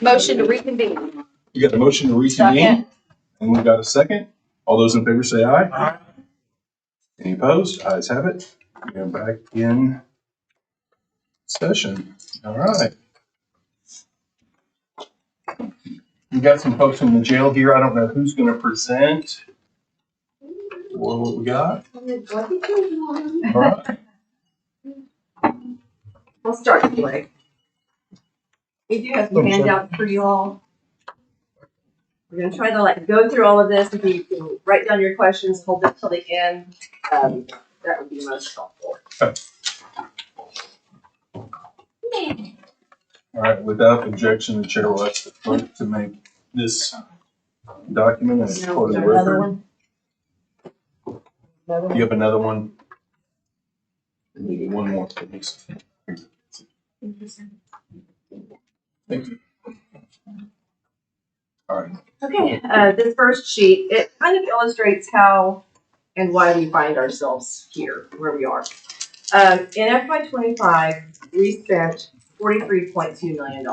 Motion to reconvene. You got the motion to reconvene, and we've got a second. All those in favor say aye. Aye. Any opposed? Ayes have it. We are back in session. All right. We got some folks in the jail here. I don't know who's going to present or what we got. All right. I'll start anyway. We do have some handouts for you all. We're going to try to go through all of this. If you can write down your questions, hold it till the end. That would be most helpful. Okay. All right. Without objection, the chair will ask the clerk to make this document as part of the record. You have another one? Maybe one more, please. Thank you. All right. Okay, this first sheet, it kind of illustrates how and why we find ourselves here, where we are. In FY25, we spent $43.2 million.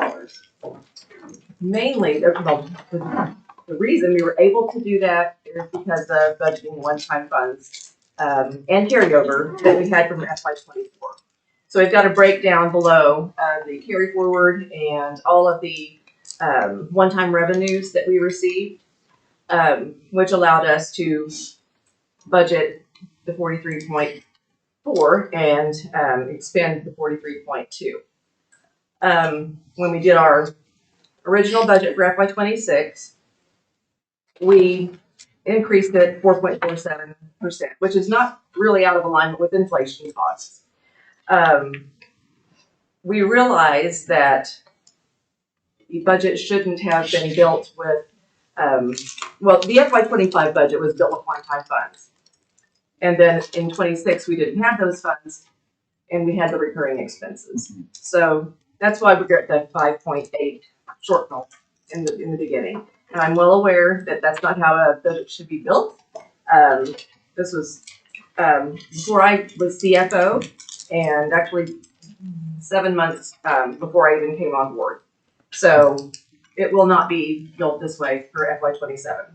Mainly, the reason we were able to do that is because of budgeting one-time funds and carryover that we had from FY24. So we've got a breakdown below the carry forward and all of the one-time revenues that we received, which allowed us to budget the 43.4 and expend the 43.2. When we did our original budget for FY26, we increased it 4.47%, which is not really out of alignment with inflation costs. We realized that the budget shouldn't have been built with, well, the FY25 budget was built with one-time funds. And then in 26, we didn't have those funds and we had the recurring expenses. So that's why we got that 5.8 shortfall in the beginning. And I'm well aware that that's not how a budget should be built. This was before I was CFO and actually 7 months before I even came on board. So it will not be built this way for FY27.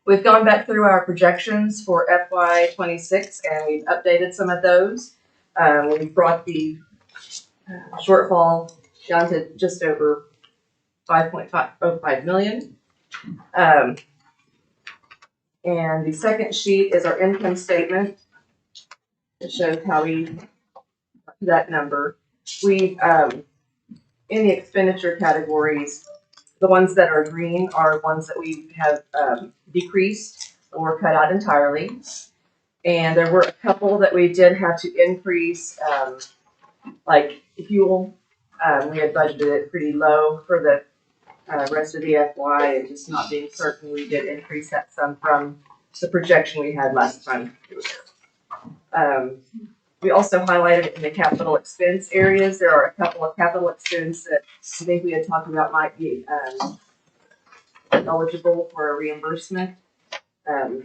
We've gone back through our projections for FY26 and we've updated some of those. We've brought the shortfall down to just over 5.505 million. And the second sheet is our income statement. It shows how we got to that number. We in the expenditure categories, the ones that are green are ones that we have decreased or cut out entirely. And there were a couple that we did have to increase, like fuel. We had budgeted it pretty low for the rest of the FY, and just not being certain, we did increase that some from the projection we had last time it was there. We also highlighted in the capital expense areas. There are a couple of capital expense that I think we had talked about might be eligible for a reimbursement. I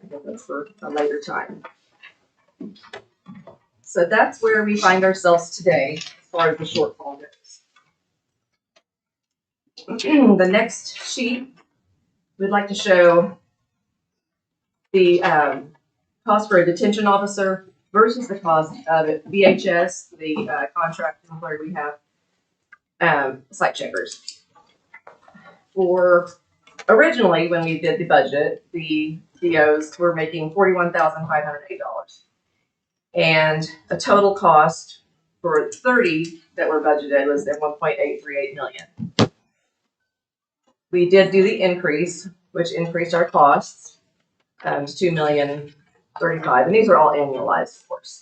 guess that's for a later time. So that's where we find ourselves today as far as the shortfall goes. The next sheet, we'd like to show the cost for a detention officer versus the cost of VHS, the contract employer we have, site checkers. For originally, when we did the budget, the DOs were making $41,508. And a total cost for 30 that were budgeted was at 1.838 million. We did do the increase, which increased our costs to $2,035,000, and these are all annualized, of course.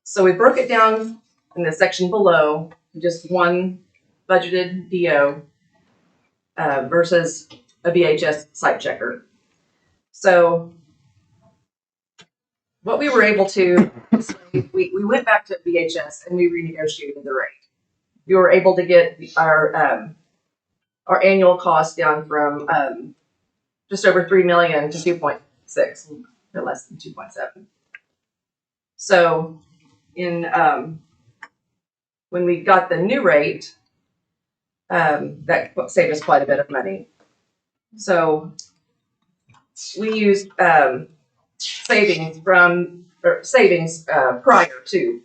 So we broke it down in the section below, just one budgeted DO versus a VHS site checker. So what we were able to, we went back to VHS and we renegotiated the rate. We were able to get our annual cost down from just over 3 million to 2.6, or less than 2.7. So in When we got the new rate, that saved us quite a bit of money. So we used savings prior to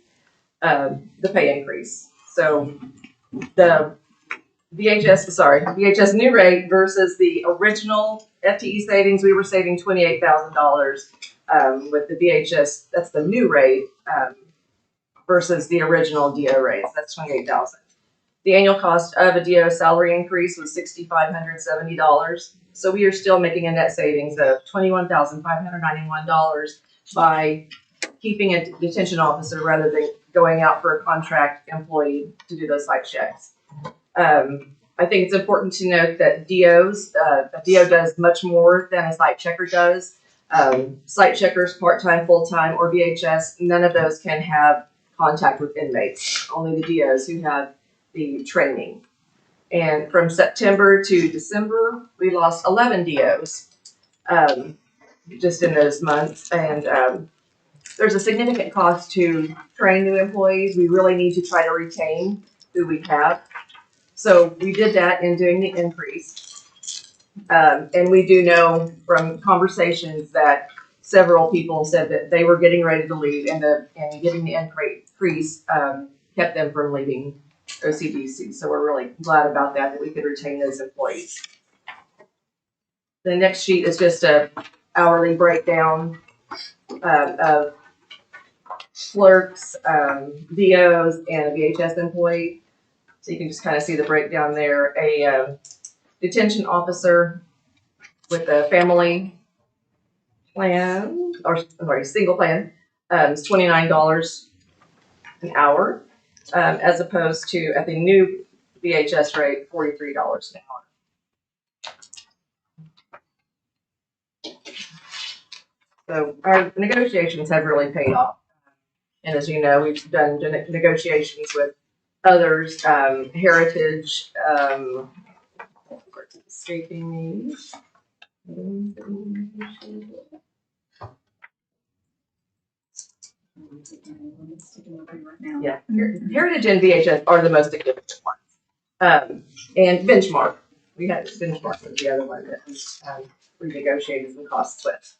the pay increase. So the VHS new rate versus the original FTE savings, we were saving $28,000 with the VHS. That's the new rate versus the original DO rates. That's $28,000. The annual cost of a DO salary increase was $6,570. So we are still making a net savings of $21,591 by keeping a detention officer rather than going out for a contract employee to do those site checks. I think it's important to note that a DO does much more than a site checker does. Site checkers, part-time, full-time, or VHS, none of those can have contact with inmates. Only the DOs who have the training. And from September to December, we lost 11 DOs just in those months. And there's a significant cost to train new employees. We really need to try to retain who we have. So we did that in doing the increase. And we do know from conversations that several people said that they were getting ready to leave, and getting the increase kept them from leaving OCDC. So we're really glad about that we could retain those employees. The next sheet is just a hourly breakdown of clerks, DOs, and a VHS employee. So you can just kind of see the breakdown there. A detention officer with a family plan, or sorry, single plan, is $29 an hour, as opposed to at the new VHS rate, $43 an hour. So our negotiations have really paid off. And as you know, we've done negotiations with others, Heritage, escaping me. Yeah, Heritage and VHS are the most significant ones. And Benchmark, we had Benchmark was the other one that we renegotiated some costs with.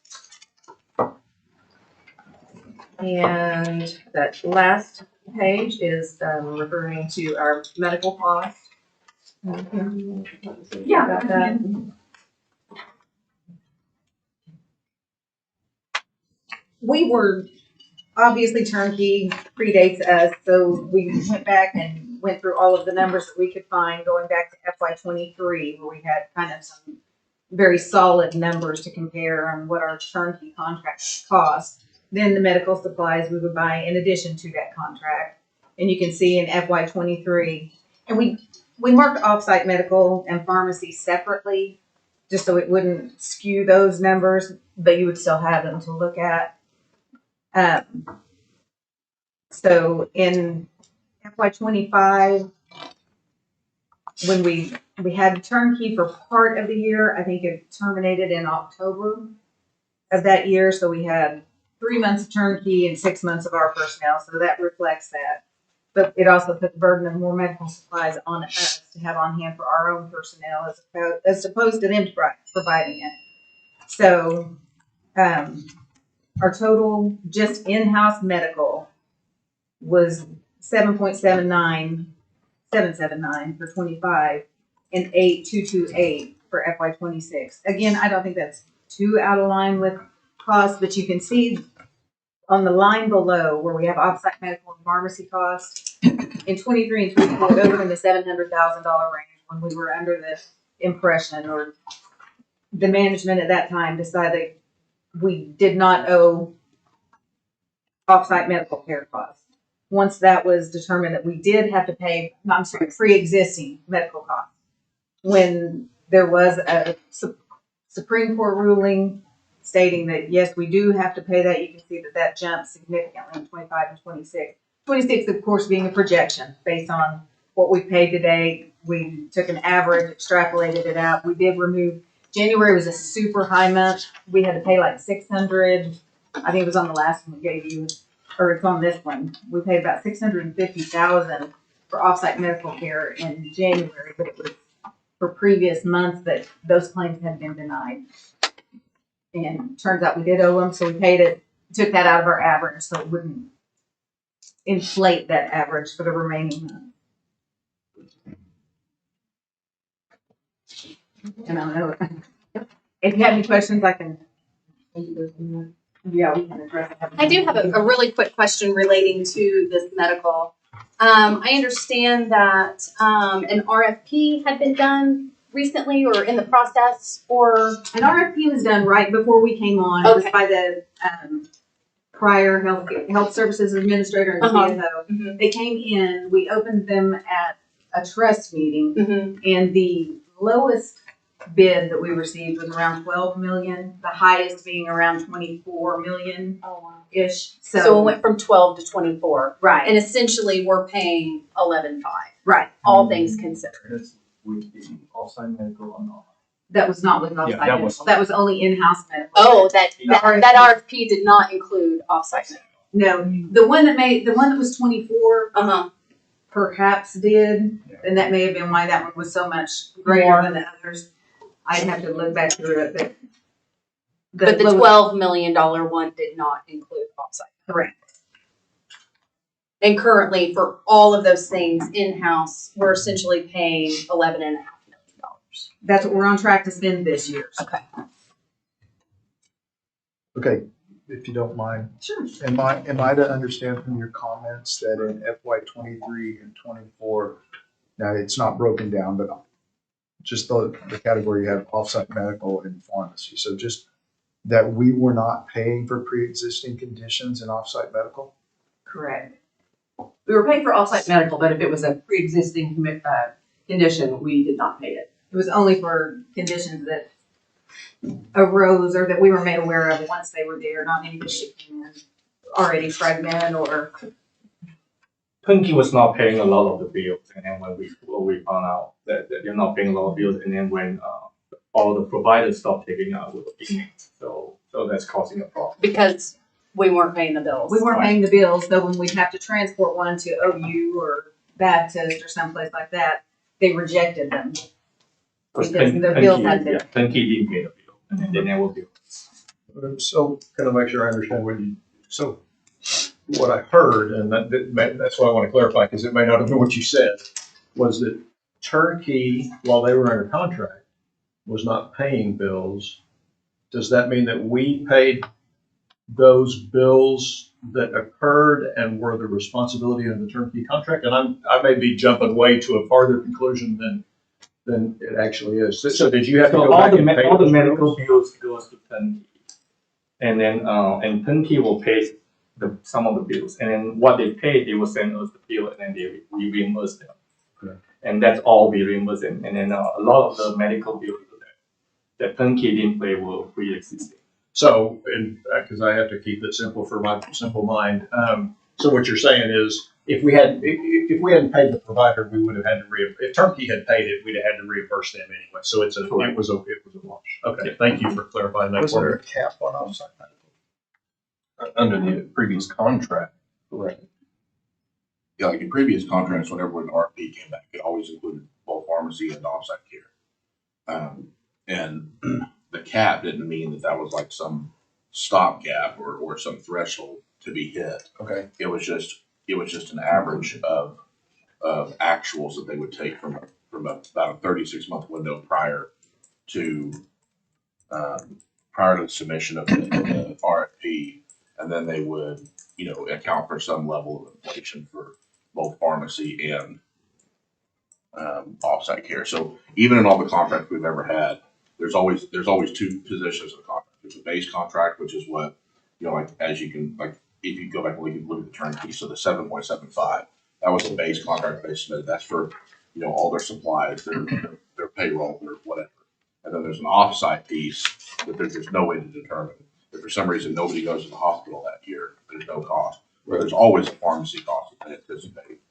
And that last page is referring to our medical costs. Yeah. About that. We were, obviously turnkey predates us, so we went back and went through all of the numbers that we could find going back to FY23, where we had kind of some very solid numbers to compare on what our turnkey contracts cost. Then the medical supplies we would buy in addition to that contract. And you can see in FY23, and we marked offsite medical and pharmacy separately, just so it wouldn't skew those numbers, but you would still have them to look at. So in FY25, when we had turnkey for part of the year, I think it terminated in October of that year. So we had 3 months of turnkey and 6 months of our personnel. So that reflects that. But it also put the burden of more medical supplies on us to have on hand for our own personnel as opposed to them providing it. So our total just in-house medical was $7.79779 for 25 and $8,228 for FY26. Again, I don't think that's too out of line with cost, but you can see on the line below where we have offsite medical and pharmacy costs in 23 and 24, those were in the $700,000 range when we were under the impression, or the management at that time decided we did not owe offsite medical care costs. Once that was determined that we did have to pay, pre-existing medical costs. When there was a Supreme Court ruling stating that, yes, we do have to pay that, you can see that jumped significantly in 25 and 26. 26, of course, being a projection based on what we paid today. We took an average, extrapolated it out. We did remove, January was a super high month. We had to pay like $600. I think it was on the last one we gave you, or it's on this one. We paid about $650,000 for offsite medical care in January, but it was for previous months that those claims had been denied. And turns out we did owe them, so we paid it, took that out of our average, so it wouldn't inflate that average for the remaining month. And I don't know, if you have any questions, I can. Yeah, we can address it. I do have a really quick question relating to this medical. I understand that an RFP had been done recently or in the process, or An RFP was done right before we came on. It was Okay. by the prior health services administrator and the CFO. Mhm. They came in, we opened them at a trust meeting, and the lowest bid that we received was around 12 million, the highest being around 24 million oh wow. ish. So it went from 12 to 24, Right, and essentially we're paying 11.5, right. all things considered. That's with the offsite medical or not? That was not with outside that medical. was- That was only in-house medical. Oh, that RFP. that RFP did not include offsite. No, the one that was 24 Uh-huh. perhaps did, and that may have been why that one was so much greater More. than the others. I'd have to look back through it, But the lowest- $12 million one did not include offsite. Correct. And currently, for all of those things in-house, we're essentially paying $11.5 million. That's what we're on track to spend this year. Okay. Okay, if you don't mind, Sure. am I to understand from your comments that in FY 23 and 24, now it's not broken down, but just the category you have offsite medical and pharmacy. So just that we were not paying for pre-existing conditions in offsite medical? Correct. We were paying for offsite medical, but if it was a pre-existing condition, we did not pay it. It was only for conditions that arose or that we were made aware of once they were there, not any that came in already fragmented or. Punky was not paying a lot of the bills, and then when we found out that they're not paying a lot of bills, and then when all the providers stopped taking out with the bills, so that's causing a problem. Because we weren't paying the bills. We weren't paying the bills, though when we'd have to transport one to OU or Baptist or someplace like that, they rejected them. Because the bills had been. Punky didn't pay the bill, and they never billed. So, kind of make sure I understand what I heard, and that's why I want to clarify, because it may not have been what you said, was that Turnkey, while they were under contract, was not paying bills. Does that mean that we paid those bills that occurred and were the responsibility of the Turnkey contract? And I may be jumping way to a farther conclusion than it actually is. So did you have to So go back and pay all the those medical bills? bills goes to Punky, and then and Punky will pay some of the bills, and then what they pay, they will send us the bill, and then we reimburse them. Correct. And that's all we reimburse them. And then a lot of the medical bills that Punky didn't pay were pre-existing. So, and because I have to keep it simple for my simple mind, so what you're saying is, if we hadn't paid the provider, we would have had to if Turnkey had paid it, we'd have had to reimburse them anyway. So it was a wash. Okay, thank you for clarifying that. Was there a cap on offsite medical? Under the previous contract? Correct. Yeah, like in previous contracts, whenever an RFP came back, it always included both pharmacy and offsite care. And the cap didn't mean that was like some stopgap or some threshold to be hit. Okay. It was just an average of actuals that they would take from about a 36-month window prior to the submission of the RFP, and then they would account for some level of inflation for both pharmacy and offsite care. So even in all the contracts we've ever had, there's always two positions of the contract. There's a base contract, which is what if you go back and look at the turnkey, so the 7.75, that was the base contract they submitted. That's for all their supplies, their payroll, their whatever. And then there's an offsite piece that there's just no way to determine. If for some reason nobody goes to the hospital that year, there's no cost. But there's always a pharmacy cost that they anticipate.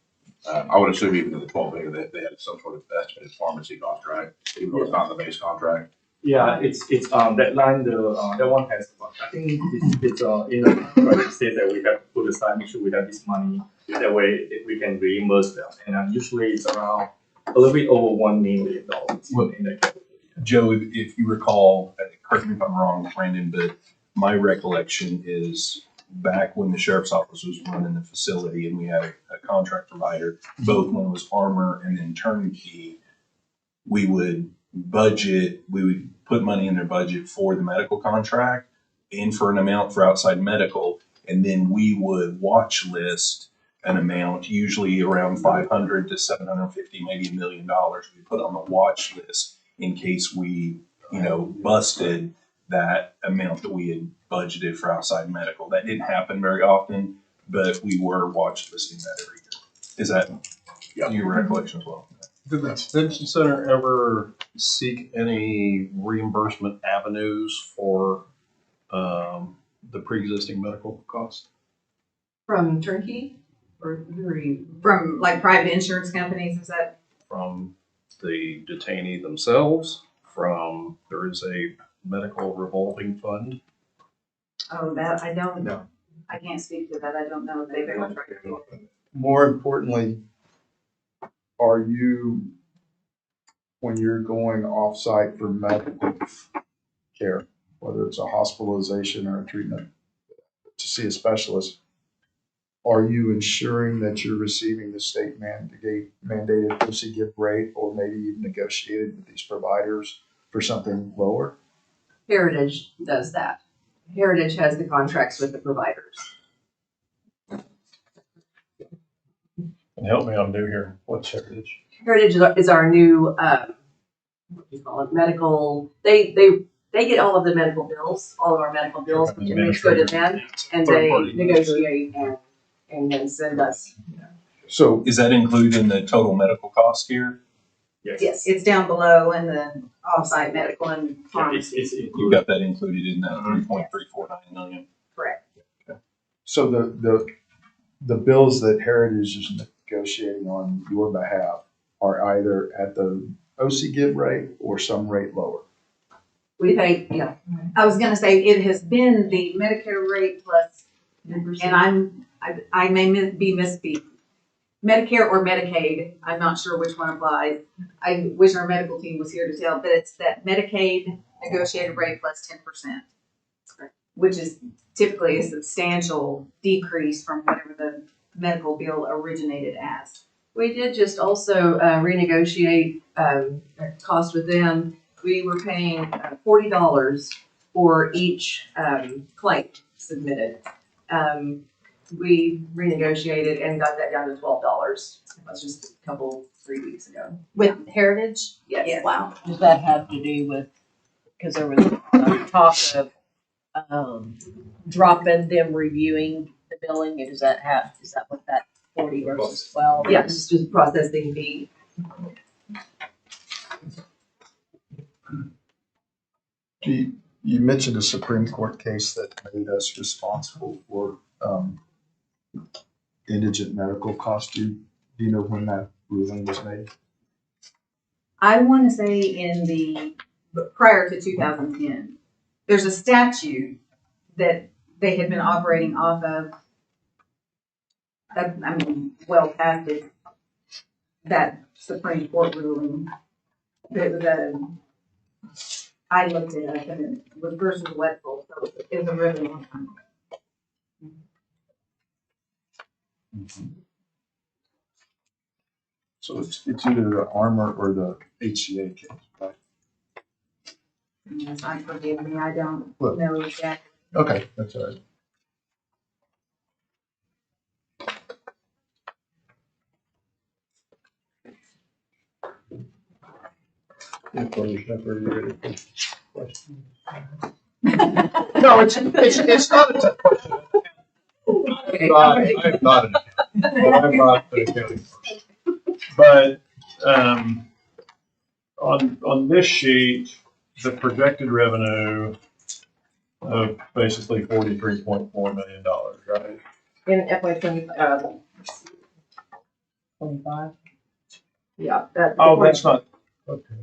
I would assume even in the 12 million, they had some sort of estimated pharmacy cost, right? Even though it's not in the base contract. Yeah, it's that line, that one has, I think it's in the contract, it says that we have to put aside, make sure we have this money, that way we can reimburse them. And usually it's around a little bit over $1 million in that category. Joe, if you recall, correct me if I'm wrong, Brandon, but my recollection is back when the sheriff's office was running the facility and we had a contract provider, both one was Armor and then Turnkey, we would put money in their budget for the medical contract and for an amount for outside medical, and then we would watch list an amount, usually around 500 to 750, maybe $1 million. We put on the watch list in case we, busted that amount that we had budgeted for outside medical. That didn't happen very often, but we were watch listing that every year. Is that your recollection as well? Did the detention center ever seek any reimbursement avenues for the pre-existing medical costs? From Turnkey or From like private insurance companies, is that? From the detainee themselves, there is a medical revolving fund. Oh, that, I don't No. I can't speak to that. I don't know if they've ever tried to do it. More importantly, are you, when you're going off-site for medical care, whether it's a hospitalization or a treatment to see a specialist, are you ensuring that you're receiving the state mandated pussy give rate, or maybe you've negotiated with these providers for something lower? Heritage does that. Heritage has the contracts with the providers. And help me, I'm new here. What's Heritage? Heritage is our new, what do you call it, medical, they get all of the medical bills, all of our medical bills, which makes go to them, and they negotiate and then send us. So Is that included in the total medical cost here? Yes. It's down below in the off-site medical and Yeah, pharmacy. it's You've included. got that included in that 3.349 million. Correct. So the bills that Heritage is negotiating on your behalf are either at the OC give rate or some rate lower. We pay, yeah. I was gonna say, it has been the Medicare rate plus, and I may be misspeaking. Medicare or Medicaid, I'm not sure which one applies. I wish our medical team was here to tell, but it's that Medicaid negotiated rate plus 10%. Which is typically a substantial decrease from whatever the medical bill originated as. We did just also renegotiate cost with them. We were paying $40 for each claim submitted. We renegotiated and got that down to $12. It was just a 3 weeks ago. With Heritage? Yes. Wow. Does that have to do with, because there was talk of dropping them reviewing the billing, and is that what that 40 versus 12? Yeah, it's just processing fee. You mentioned a Supreme Court case that made us responsible for indigent medical costs. Do you know when that ruling was made? I wanna say prior to 2010. There's a statute that they had been operating off of, well past it, that Supreme Court ruling. It was I looked it up and it was versus Wetzel, so it was a really long time. So it's either the Armor or the HCA case, right? Yes, I forgive me, I don't Look. know exactly. Okay, that's all right. No, it's not a tough question. I'm not an accounting person. But on this sheet, the projected revenue of basically $43.4 million, right? In FY 25? yeah. Oh, that's not, okay.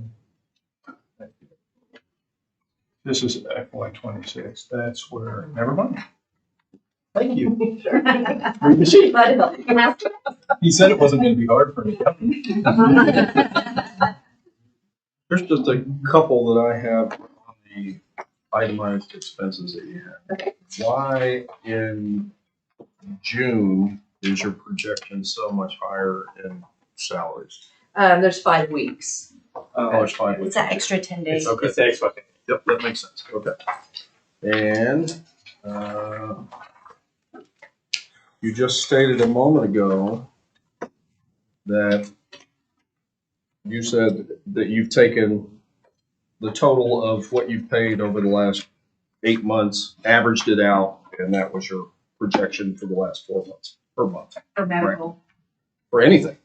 This is FY 26. That's where, never mind. Thank you. Read the sheet. Glad to help you. He said it wasn't going to be hard for me. There's just a couple that I have on the itemized expenses that you have. Okay. Why in June is your projection so much higher in salaries? There's 5 weeks. Oh, it's 5 weeks. It's an extra 10 days. Okay. It's extra. Yep, that makes sense. Okay. And, you just stated a moment ago that you said that you've taken the total of what you've paid over the last 8 months, averaged it out, and that was your projection for the last 4 months per month For medical. for anything.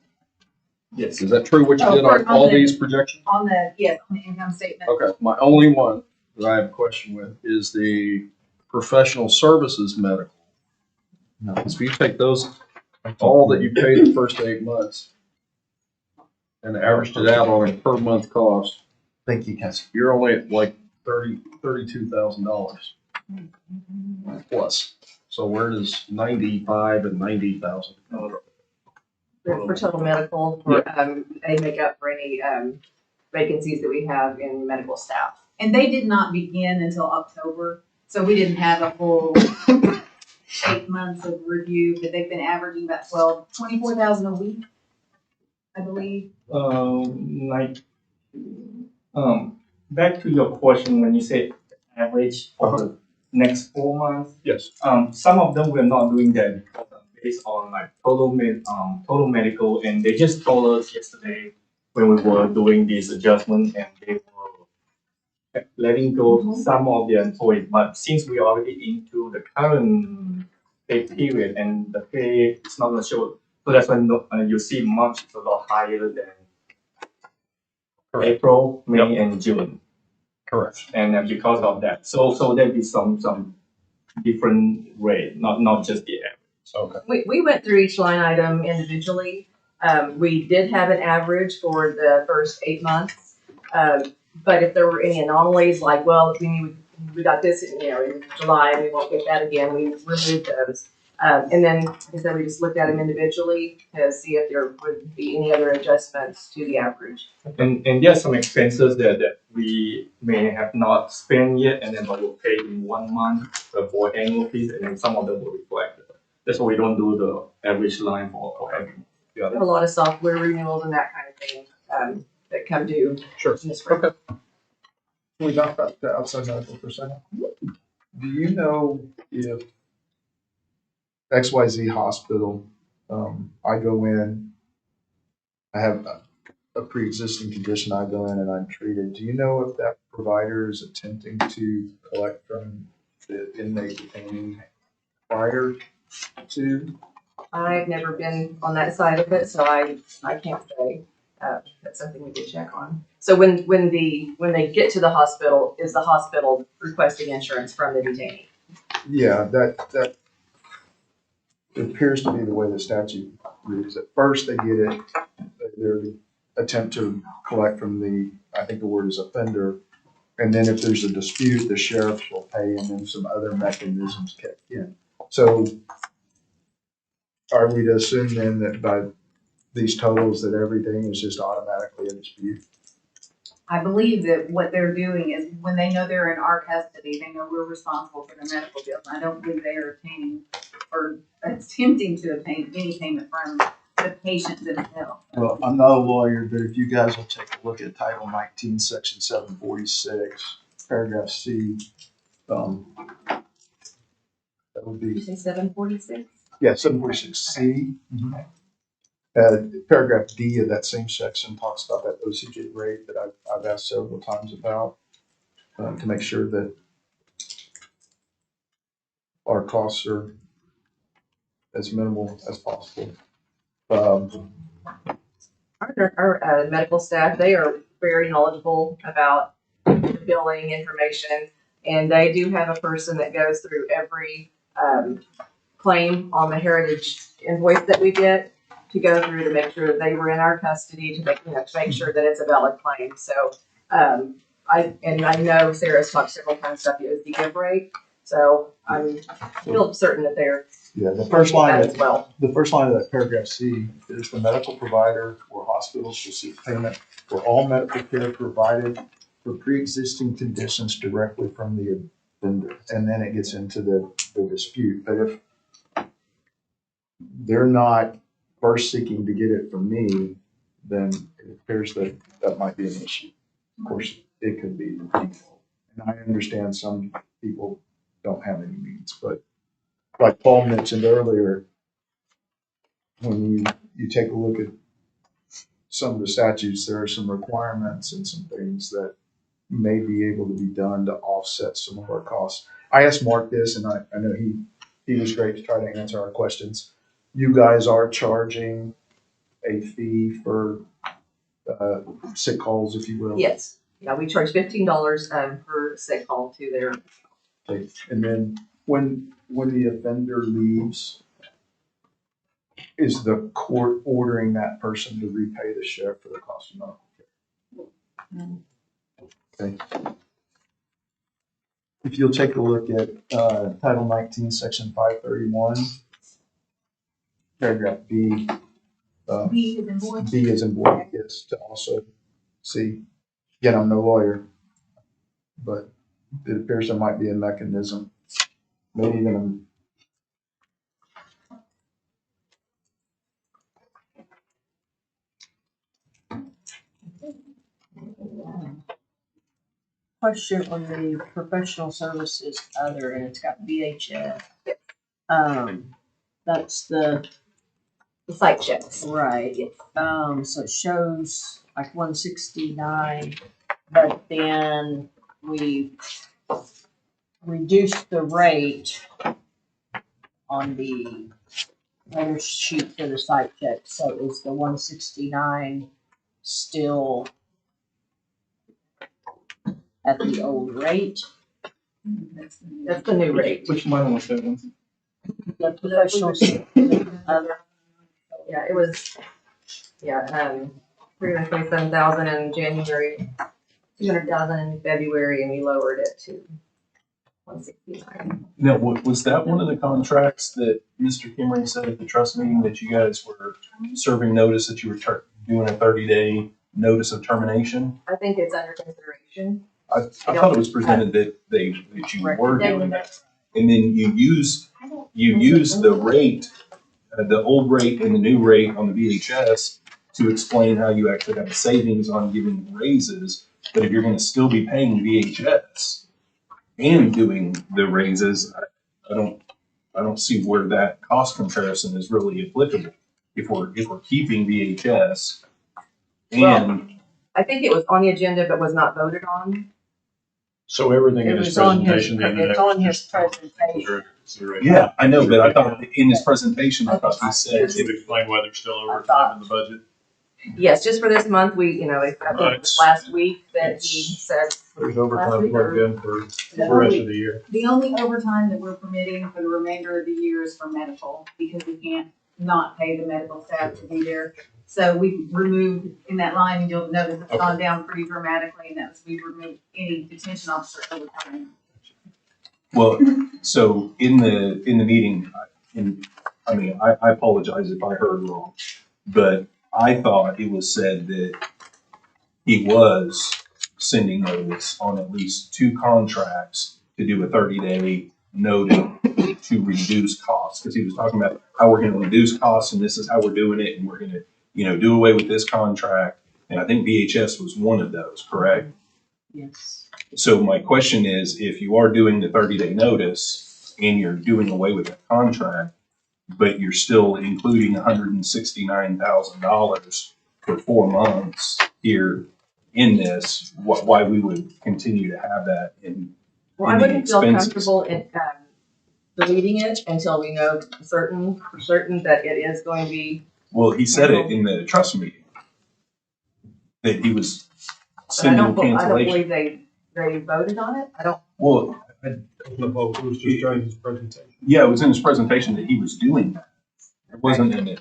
Yes. Is that true what you Oh, did on for- all on the- these projections? On the, yes, on the income statement. Okay, my only one that I have a question with is the professional services medical. So if you take those, all that you paid the first 8 months and averaged it out on a per month cost, Thank you, Cassie. you're only at like $32,000 plus. So where does 95 and 90,000 come from? For total medical, for, they make up for any, vacancies that we have in medical staff. And they did not begin until October, so we didn't have a full 8 months of review, but they've been averaging about 24,000 a week, I believe. Back to your question when you say average for the next 4 months. Yes. Some of them we're not doing that because based on like total medical, and they just told us yesterday when we were doing this adjustment, and they were letting go some of the employees. But since we are already into the current pay period and the pay is not going to show, so that's when you see March is a lot higher than April, May, and June. Correct. And because of that, so there'll be some different rate, not just the average. Okay. We went through each line item individually. We did have an average for the first 8 months. But if there were any anomalies, like, well, we got this, in July, and we won't get that again, we removed those. And then, like I said, we just looked at them individually to see if there would be any other adjustments to the average. And there are some expenses that we may have not spent yet, and then we will pay in 1 month for annual fees, and then some of them will reflect. That's why we don't do the average line for every month. We have a lot of software renewals and that kind of thing, that come due. Sure. in the spring. Okay. Can we talk about the outside medical for a second? Do you know if XYZ hospital, I go in, I have a pre-existing condition, I go in and I'm treated. Do you know if that provider is attempting to collect from the inmate detainee prior to? I've never been on that side of it, so I can't say. That's something we could check on. So when they get to the hospital, is the hospital requesting insurance from the detainee? Yeah, that appears to be the way the statute reads. At first, they get it, their attempt to collect from the, I think the word is offender. And then if there's a dispute, the sheriff will pay, and then some other mechanisms kick in. So are we to assume then that by these totals that everything is just automatically a dispute? I believe that what they're doing is when they know they're in our custody, they know we're responsible for their medical bills. I don't believe they are obtaining or attempting to obtain any payment from the patient themselves. Well, I'm not a lawyer, but if you guys will take a look at Title 19, Section 746, Paragraph C, that would Did you be, say 746? yeah, 746C. Paragraph D of that same section talks about that OCJ rate that I've asked several times about, to make sure that our costs are as minimal as possible. Our medical staff, they are very knowledgeable about the billing information, and they do have a person that goes through every claim on the heritage invoice that we get to go through to make sure that they were in our custody, to make sure that it's a valid claim. So I know Sarah's talked several times about the OC give rate, so I'm still certain that they're Yeah, the first line, as well. the first line of that paragraph C is the medical provider or hospitals shall seek payment for all medical care provided for pre-existing conditions directly from the offender. And then it gets into the dispute. But if they're not first seeking to get it from me, then it appears that that might be an issue. Of course, it could be. And I understand some people don't have any means, but like Paul mentioned earlier, when you take a look at some of the statutes, there are some requirements and some things that may be able to be done to offset some of our costs. I asked Mark this, and I know he was great to try to answer our questions. You guys are charging a fee for sick calls, if you will. Yes, yeah, we charge $15 per sick call to their. Okay. And then when the offender leaves, is the court ordering that person to repay the sheriff for the cost of medical care? Okay. If you'll take a look at Title 19, Section 531, paragraph B. B is in boy. B is in boy, yes, to also see. Again, I'm no lawyer, but it appears there might be a mechanism, maybe even Question on the professional services other, and it's got VHF. That's the, Site checks. right, so it shows like 169, but then we reduced the rate on the other sheet for the site check, so is the 169 still at the old rate? That's the new rate. Which one was that one? The professional services other. Yeah, it was, 327,000 in January, 200,000 in February, and we lowered it to 169. Now, was that one of the contracts that Mr. Kimmery said at the trust meeting that you guys were serving notice that you were doing a 30-day notice of termination? I think it's under consideration. I thought it was presented that you were doing that. And then you use the rate, the old rate and the new rate on the VHS to explain how you actually have a savings on giving raises. But if you're going to still be paying VHS and doing the raises, I don't see where that cost comparison is really applicable. If we're keeping VHS and I think it was on the agenda but was not voted on. So everything in It his was on his, presentation. the other it's day was on his just presentation. consideration. yeah, I know, but I thought in his presentation, I thought he said Did you explain why there's still overtime in the budget? Yes, just for this month, I think it was last week that he said. There's overtime plugged in for the rest of the year. The only overtime that we're permitting for the remainder of the year is for medical, because we can't not pay the medical staff to be there. So we removed in that line, and you'll notice it's gone down pretty dramatically, and that's, we removed any detention officer overtime. well, so in the meeting, I apologize if I heard wrong, but I thought it was said that he was sending notice on at least 2 contracts to do a 30-day notice to reduce costs, because he was talking about how we're going to reduce costs and this is how we're doing it, and we're going to, do away with this contract. And I think VHS was one of those, correct? Yes. So my question is, if you are doing the 30-day notice and you're doing away with that contract, but you're still including $169,000 for 4 months here in this, why we would continue to have that in Well, I the wouldn't feel expenses? comfortable in deleting it until we know for certain that it is going to be. Well, he said it in the trust meeting that he was But I sending don't cancellation. believe they voted on it. I don't. Well, It was just during his presentation. yeah, it was in his presentation that he was doing that. It wasn't in it.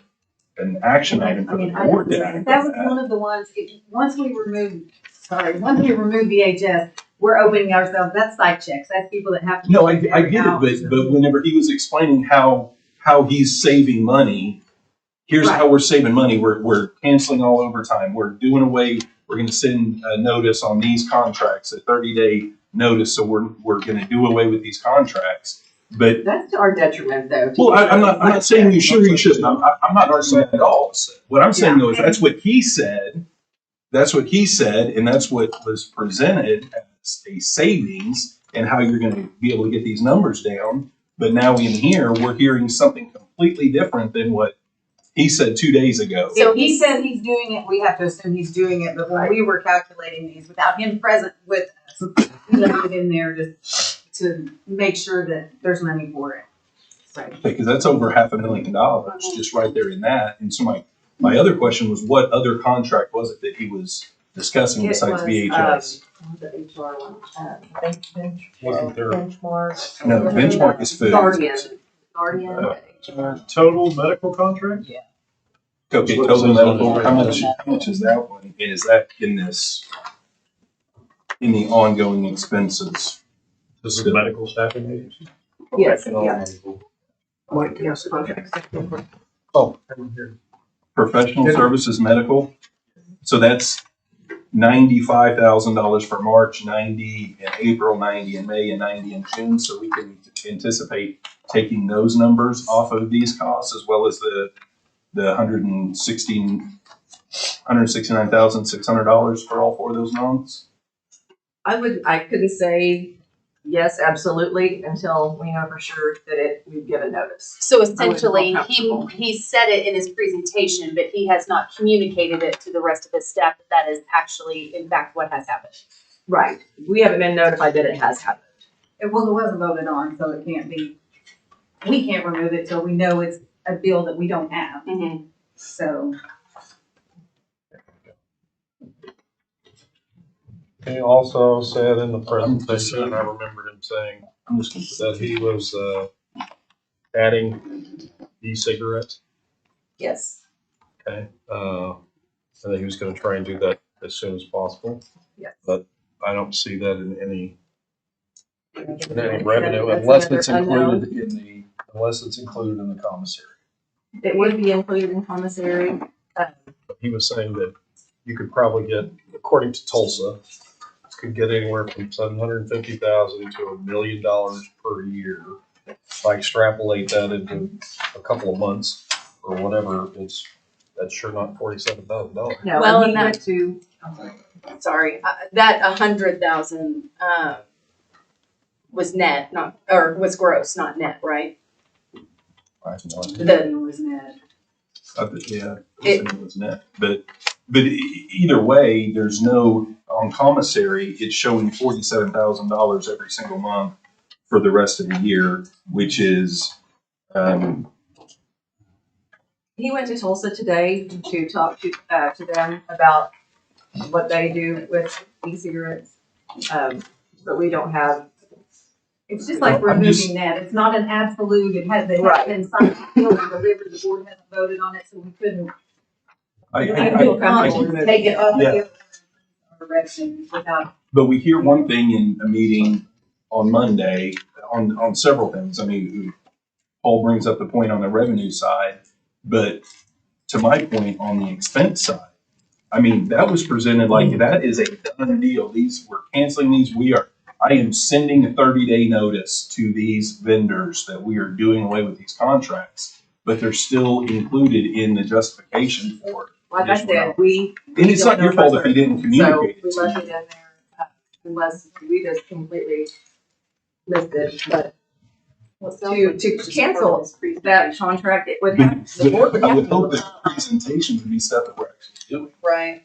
an action item for the board to act That on was that. one of the ones, once we remove VHS, we're opening ourselves, that's site checks, that's people that have to. No, I check get every it, house. but whenever he was explaining how he's saving money, here's Right. how we're saving money. We're canceling all overtime. We're doing away. We're going to send a notice on these contracts, a 30-day notice. So we're going to do away with these contracts. But That's to our detriment, though. well, I'm not saying you should or you shouldn't. I'm not arguing that at all. What I'm saying though is that's what he said. That's what he said, and that's what was presented as a savings and how you're going to be able to get these numbers down. But now in here, we're hearing something completely different than what he said 2 days ago. So he said he's doing it, we have to assume he's doing it, but when we were calculating these without him present with us, he left it in there to make sure that there's money for it. Because that's over $500,000 just right there in that. And so my other question was, what other contract was it that he was discussing besides VHS? The HR one. Wasn't there- Benchmark. No, benchmark is food. Guardian. Total medical contract? Okay, total medical, how much is that one? And is that in the ongoing expenses? This is medical staffing agency? Yes, yeah. Yes, contracts. Oh. Professional services medical, so that's $95,000 for March, 90 in April, 90 in May, and 90 in June. So we can anticipate taking those numbers off of these costs as well as the $169,600 for all four of those months. I couldn't say yes, absolutely, until we know for sure that we've given notice. So essentially, I would feel comfortable. he said it in his presentation, but he has not communicated it to the rest of his staff that is actually, in fact, what has happened. Right. We haven't been notified that it has happened. It wasn't voted on, so it can't be, we can't remove it till we know it's a bill that we don't have, so. He also said in the presentation, I remember him saying I'm just gonna that he was adding e-cigarettes. Yes. Okay. And that he was gonna try and do that as soon as possible. Yes. But I don't see that in any That's revenue unless it's another included unless it's included in the commissary. It would be included in commissary. But he was saying that you could probably get, according to Tulsa, could get anywhere from $750,000 to $1 million per year. If I extrapolate that into a couple of months or whatever, that's sure not $47,000. No, Well, and he and went to, Sorry, that 100,000 was net, or was gross, not net, right? I have no idea. The Wasn't it? Yeah, it was net. But either way, there's no, on commissary, it's showing $47,000 every single month for the rest of the year, which is, he went to Tulsa today to talk to them about what they do with e-cigarettes. But we don't have. It's just like Well, I'm just- removing that, it's not an absolute, they haven't been signed, sealed, and delivered, the board hasn't voted on it, so we couldn't. I feel comfortable with Take it off Yeah. of the revenue without. But we hear one thing in a meeting on Monday on several things. I mean, Paul brings up the point on the revenue side, but to my point on the expense side, I mean, that was presented like that is a done deal. We're canceling these. I am sending a 30-day notice to these vendors that we are doing away with these contracts, but they're still included in the justification for it. Like I said, we. And it's not your fault if you didn't So communicate we it. left it in there, unless we just completely missed it, but to cancel that contract, it would have, the board would I have would to. hope that the presentations would be stuff that we're actually doing. right.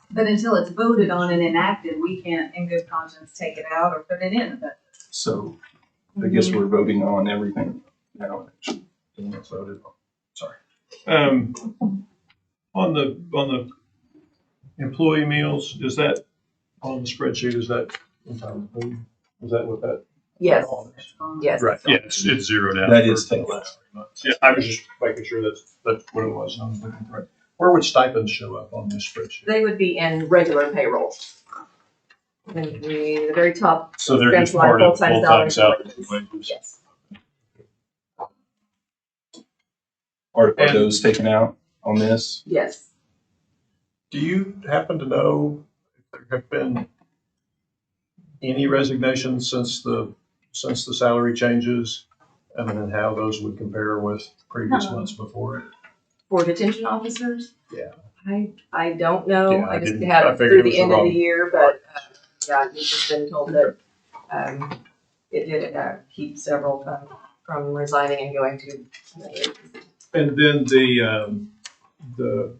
But until it's voted on and enacted, we can't in good conscience take it out or put it in, but. So I guess we're voting on everything now. Actually, it's voted on. Sorry. On the employee meals, is that on the spreadsheet, is that, is that what that Yes, All this. yes. Right, yeah, it's zeroed out. That is for taken the out. last 3 months. Yeah, I was just making sure that's what it was. I was looking for it. Where would stipends show up on this spreadsheet? They would be in regular payroll. And the very top So they're expense just line, part of full-time full-time salaries salaries and and wages? Yes. Are And- those taken out on this? Yes. Do you happen to know if there have been any resignations since the salary changes? And then how those would compare with previous No. months before it? For detention officers? Yeah. I don't know. Yeah, I just I had it figured through it was the the end of the wrong year, but, yeah, we've just been told that, it did, keep several from resigning and going to another agency. And then the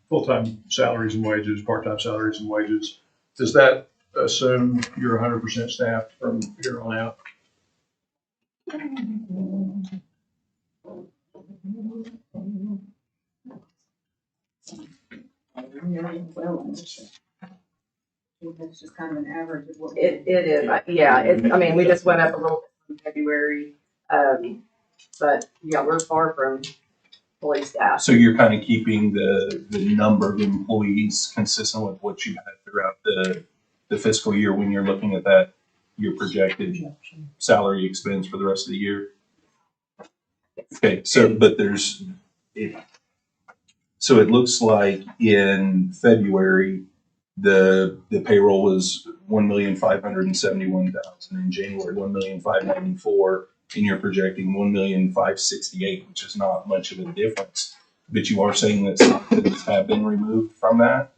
full-time salaries and wages, part-time salaries and wages, does that assume you're 100% staffed from here on out? That's just kind of an average of what. It is, I mean, we just went up a little bit in February, but, yeah, we're far from fully staffed. So you're kind of keeping the number of employees consistent with what you've had throughout the fiscal year when you're looking at that, your projected salary expense for the rest of the year? Okay, so, but so it looks like in February, the payroll was 1,571,000. In January, 1,594,000, and you're projecting 1,568,000, which is not much of a difference. But you are saying that some things have been removed from that?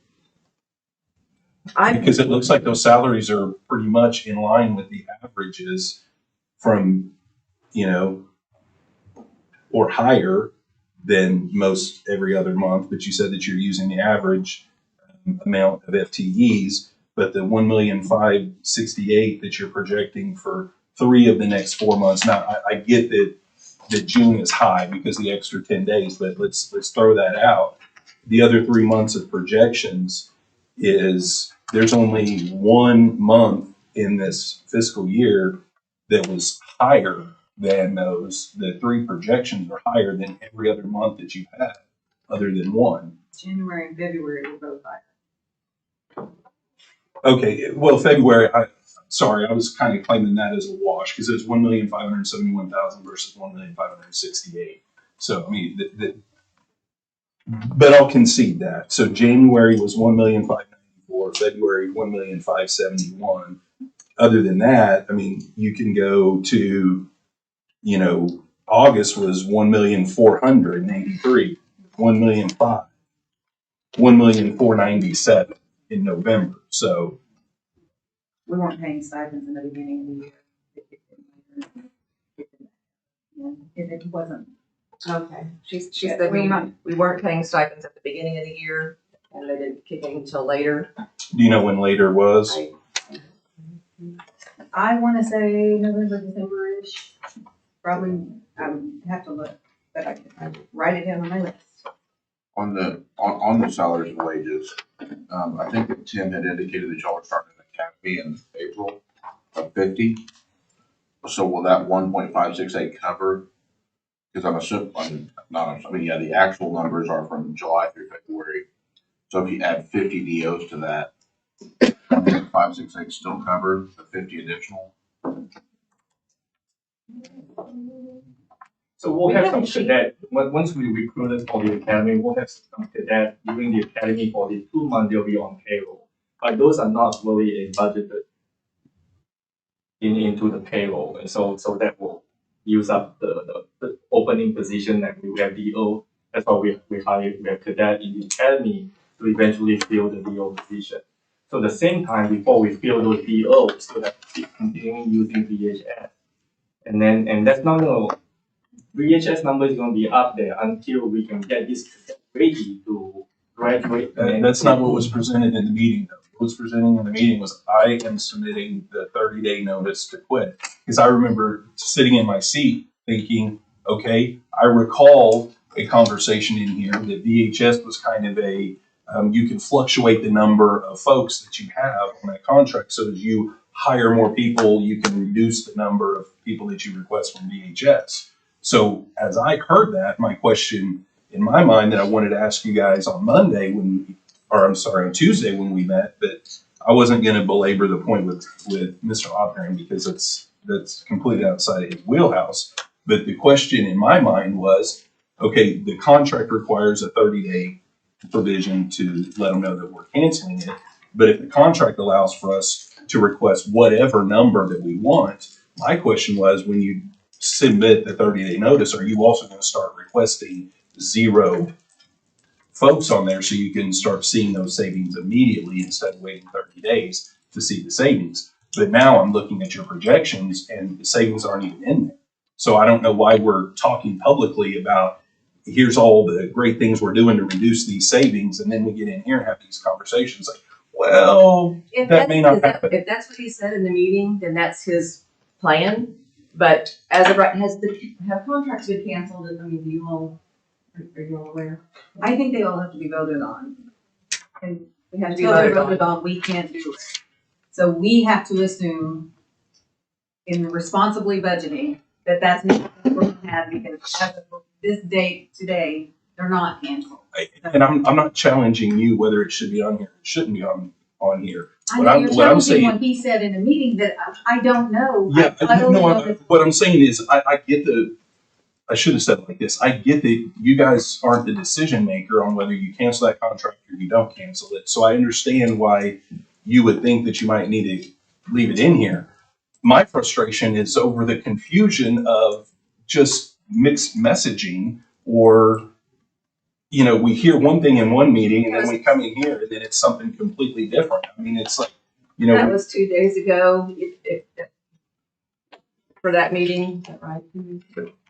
Because it looks like those salaries are pretty much in line with the averages from, or higher than most every other month. But you said that you're using the average amount of FTEs, but the 1,568,000 that you're projecting for 3 of the next 4 months. Now, I get that June is high because the extra 10 days, but let's throw that out. The other 3 months of projections is there's only 1 month in this fiscal year that was higher than those. The 3 projections are higher than every other month that you've had, other than 1. January and February were both high. Okay, well, February, I was kind of claiming that as a wash because it's 1,571,000 versus 1,568,000. So, I mean, but I'll concede that. So January was 1,594,000, February 1,571,000. Other than that, I mean, you can go to, August was 1,483,000, 1,005,000, 1,497,000 in November. So We weren't paying stipends in the beginning of the year. It wasn't. Okay, she Yeah, said we're not- we weren't paying stipends at the beginning of the year, and they didn't kick in until later. do you know when later was? I want to say November, December-ish. Probably, I would have to look, but I can write it down on my list. On the salaries and wages, I think that Tim had indicated that y'all were starting an academy in April of 50. So will that 1.568 cover? Because I'm assuming, the actual numbers are from July through February. So if you add 50 DOs to that, 1.568 still cover the 50 additional? So we'll have some cadet, once we recruited for the academy, we'll have some cadet during the academy for the 2 months they'll be on payroll. But those are not really budgeted into the payroll. And so that will use up the opening position that we have DO. That's why we have cadet in the academy to eventually fill the DO position. So at the same time, before we fill those DO, we still have to keep continuing using VHS. And that's not gonna, VHS number is gonna be up there until we can get this ready to graduate. That's not what was presented in the meeting, though. What was presented in the meeting was I am submitting the 30-day notice to quit. Because I remember sitting in my seat thinking, okay, I recall a conversation in here that VHS was kind of you can fluctuate the number of folks that you have on that contract so that you hire more people, you can reduce the number of people that you request from DHS. So as I heard that, my question in my mind that I wanted to ask you guys on Monday on Tuesday when we met, that I wasn't going to belabor the point with Mr. Oppenheim because that's completely outside of his wheelhouse. But the question in my mind was, okay, the contract requires a 30-day provision to let them know that we're canceling it. But if the contract allows for us to request whatever number that we want, my question was, when you submit the 30-day notice, are you also going to start requesting 0 folks on there so you can start seeing those savings immediately instead of waiting 30 days to see the savings? But now I'm looking at your projections and the savings aren't even in there. So I don't know why we're talking publicly about here's all the great things we're doing to reduce these savings, and then we get in here and have these conversations like, well, If that may not that's- happen. If that's what he said in the meeting, then that's his plan. But as of right, have contracts been canceled? I mean, are you all aware? I think they all have to be voted on. And They have to be until they're voted on. voted on, we can't do it. So we have to assume in responsibly budgeting that that's not what we're gonna have, because as of this date today, they're not canceled. And I'm not challenging you whether it should be on here, or it shouldn't be on here. I What know I'm- you're what I'm challenging saying- what he said in a meeting that I don't know. Yeah, I only no, know that- what I'm saying is I get I should have said it like this. I get that you guys aren't the decision maker on whether you cancel that contract or you don't cancel it. So I understand why you would think that you might need to leave it in here. My frustration is over the confusion of just mixed messaging, or, we hear one thing in one meeting and then we come in here and then it's something completely different. I mean, it's like, That was 2 days ago, for that meeting, is that right?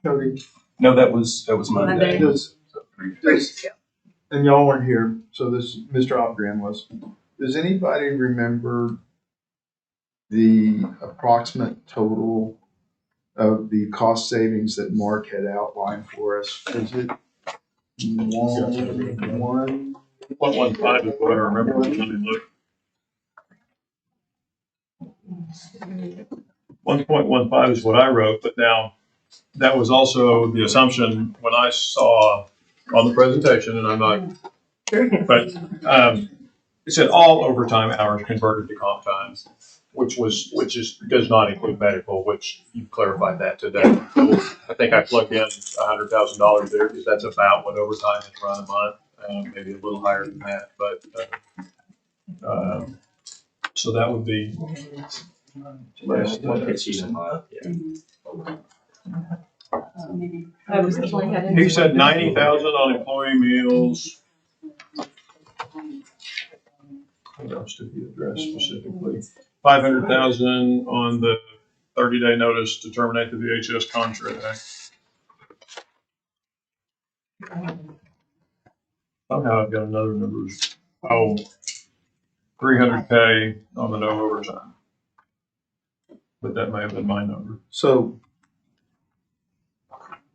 Cody, no, that was Monday. Monday. does, 3 days ago. and y'all weren't here, so this, Mr. Opgren was. Does anybody remember the approximate total of the cost savings that Mark had outlined for us? Is it 1? 1.15 is what I remember. Let me look. 1.15 is what I wrote, but now that was also the assumption when I saw on the presentation, and I'm not, but it said all overtime hours converted to comp time, which does not include medical, which you clarified that today. So I think I plugged in $100,000 there because that's about what overtime is run a month, maybe a little higher than that, but so that would be less than. He said 90,000 on employee meals. What else did he address specifically? 500,000 on the 30-day notice to terminate the VHS contract. Somehow I've got another number. Oh, 300K on the no overtime. But that may have been my number. So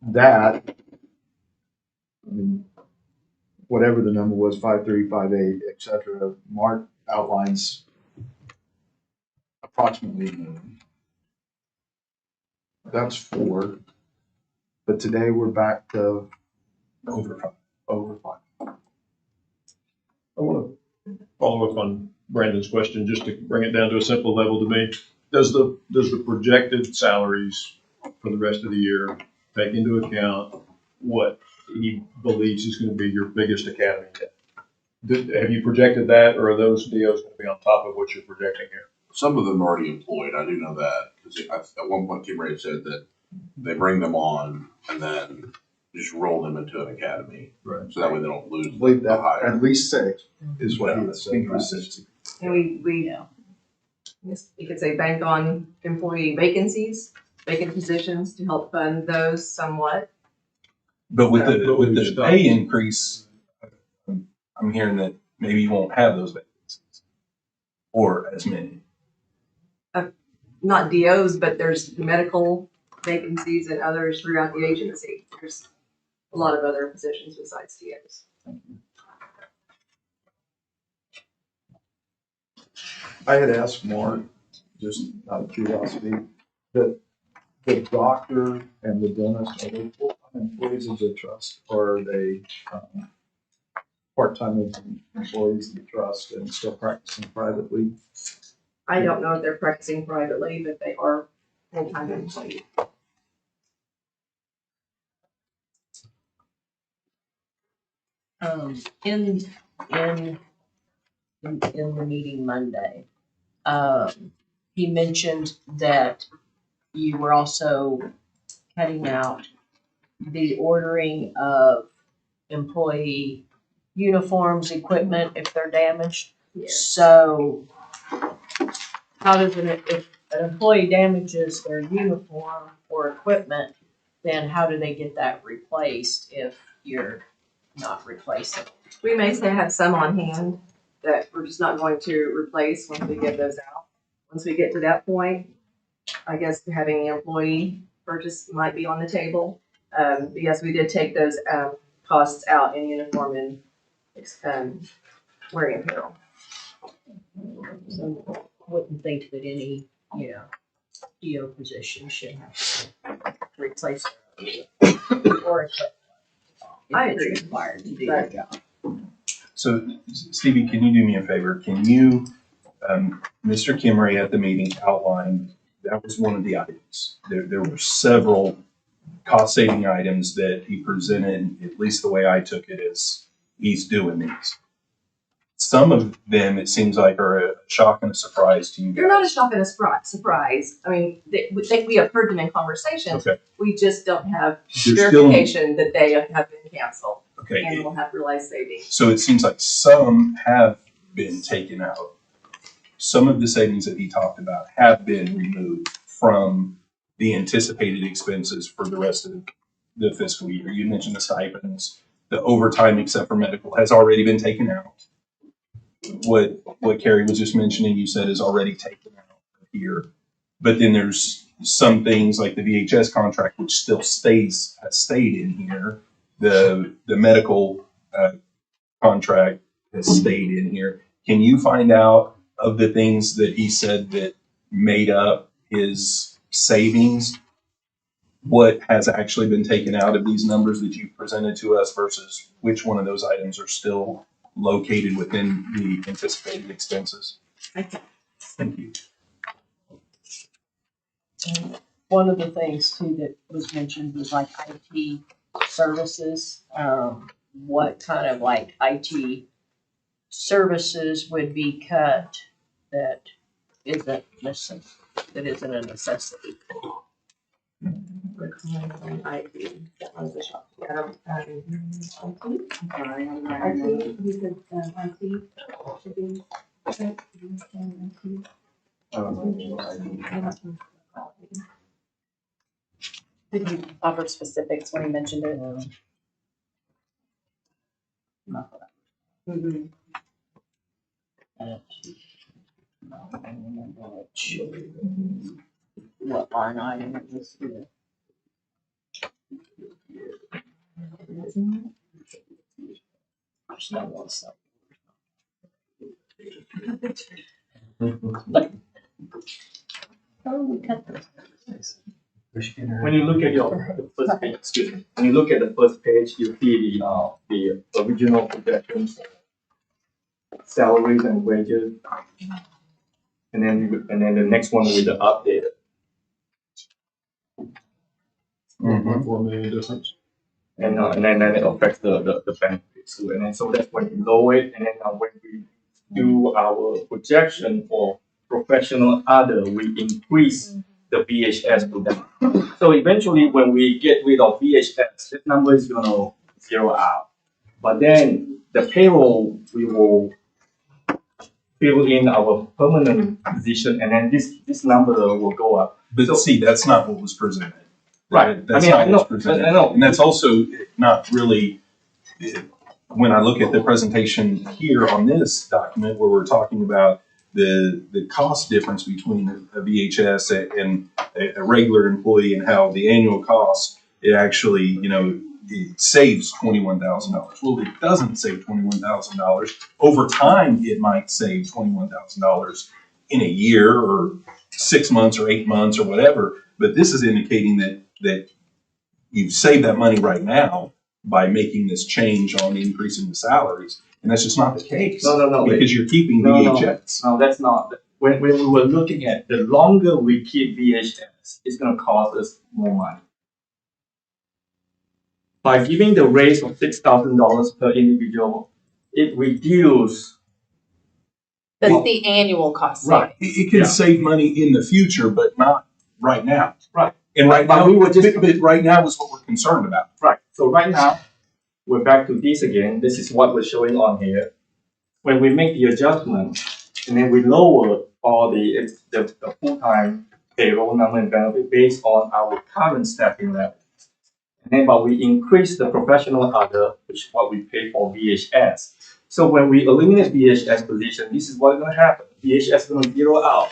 that, I mean, whatever the number was, 5.3, 5.8, et cetera, Mark outlines approximately $1 million. That's 4. But today we're back to over 5. I want to follow up on Brandon's question, just to bring it down to a simple level to me. Does the projected salaries for the rest of the year take into account what he believes is going to be your biggest academy debt? Have you projected that, or are those deals going to be on top of what you're projecting here? Some of them are already employed. I do know that because at one point Kim Ray said that they bring them on and then just roll them into an academy. Right. So that way they don't lose I believe the that hire. at least 6 is what he Yeah, had said. And we you could say bank on employee vacancies, vacant positions to help fund those somewhat. But with Yeah, but with we the stopped. pay increase, I'm hearing that maybe you won't have those vacancies or as many. Not DOs, but there's medical vacancies and others throughout the agency. There's a lot of other positions besides DOs. I had asked Mark just out of curiosity, the doctor and the dentist, are they full-time employees of the trust, or are they part-time employees of the trust and still practicing privately? I don't know if they're practicing privately, but they are full-time employees. In the meeting Monday, he mentioned that you were also cutting out the ordering of employee uniforms, equipment, if they're damaged. So how does if an employee damages their uniform or equipment, then how do they get that replaced if you're not replacing? We may say have some on hand that we're just not going to replace once we get those out. Once we get to that point, I guess having the employee purchase might be on the table. But yes, we did take those costs out in uniform and wearing apparel. So wouldn't think that any, DO position should have to replace or equipment. I if agree. it's required to do their job. So Stevie, can you do me a favor? Can you, Mr. Kimmery at the meeting outlined, that was one of the items. There were several cost saving items that he presented, at least the way I took it, is he's doing these. Some of them, it seems like, are a shock and a surprise to you. They're not a shock and a surprise. I mean, we have heard them in conversations. Okay. We just don't have There's still, verification that they have been canceled okay. and will have realized savings. So it seems like some have been taken out. Some of the savings that he talked about have been removed from the anticipated expenses for the rest of the fiscal year. You mentioned the stipends, the overtime except for medical has already been taken out. What Carrie was just mentioning, you said is already taken out here. But then there's some things like the VHS contract, which still has stayed in here. The medical contract has stayed in here. Can you find out of the things that he said that made up his savings, what has actually been taken out of these numbers that you presented to us versus which one of those items are still located within the anticipated expenses? Thank you. One of the things too that was mentioned was like IT services. What kind of like IT services would be cut that isn't missing, that isn't a necessity? That one's a shock. IT, you said IT should be. Did you offer specifics when you mentioned it? Mm-hmm. I don't remember what line item it was. There's no one so. Oh, we cut this. When you look at the first page, excuse me, when you look at the first page, you see the original projections, salaries and wages, and then the next one with the updated. $1.4 million difference. And then it affects the benefits too. And then so that's when you lower it, and then when we do our projection for professional other, we increase the VHS to that. So eventually, when we get rid of VHS, that number is gonna zero out. But then the payroll, we will fill in our permanent position, and then this number will go up. But see, that's not what was presented. Right. That's I mean, not I know, what's presented. I know. And that's also not really, when I look at the presentation here on this document where we're talking about the cost difference between a VHS and a regular employee and how the annual cost, it actually, it saves $21,000. Well, it doesn't save $21,000. Over time, it might save $21,000 in a year or 6 months or 8 months or whatever. But this is indicating that you've saved that money right now by making this change on increasing the salaries. And that's just not the case. No. Because you're keeping No, VHS. No, that's not. When we were looking at the longer we keep VHS, it's going to cost us more money. By giving the raise of $6,000 per individual, it reduces. That's the annual cost. Right. It can save money in the future, but not right now. Right. And right But now, we were just- but right now is what we're concerned about. Right. So right now, we're back to this again. This is what we're showing on here. When we make the adjustment, and then we lower all the full-time payroll number and benefit based on our current staffing level. And then, but we increase the professional other, which is what we pay for VHS. So when we eliminate VHS position, this is what's going to happen. VHS is going to zero out.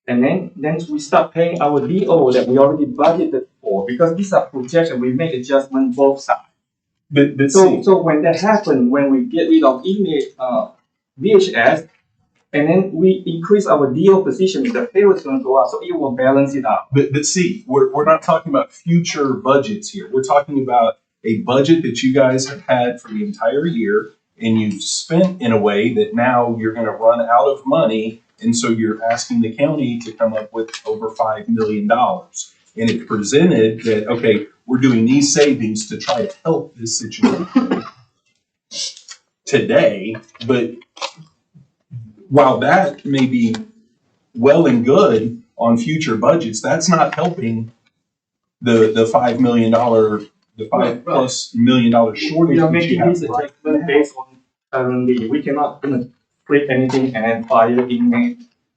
And then we start paying our DO that we already budgeted for, because these are projections. We make adjustment both sides. But So when that happens, when we get rid of VHS, and then we increase our DO position, the payroll is going to go up, so it will balance it out. But see, we're not talking about future budgets here. We're talking about a budget that you guys have had for the entire year, and you've spent in a way that now you're going to run out of money, and so you're asking the county to come up with over $5 million. And it presented that, okay, we're doing these savings to try to help this situation today, but while that may be well and good on future budgets, that's not helping the $5 million, the $5+ million shortage. We are that making you have this right adjustment now. based on currently. We cannot click anything and then fire in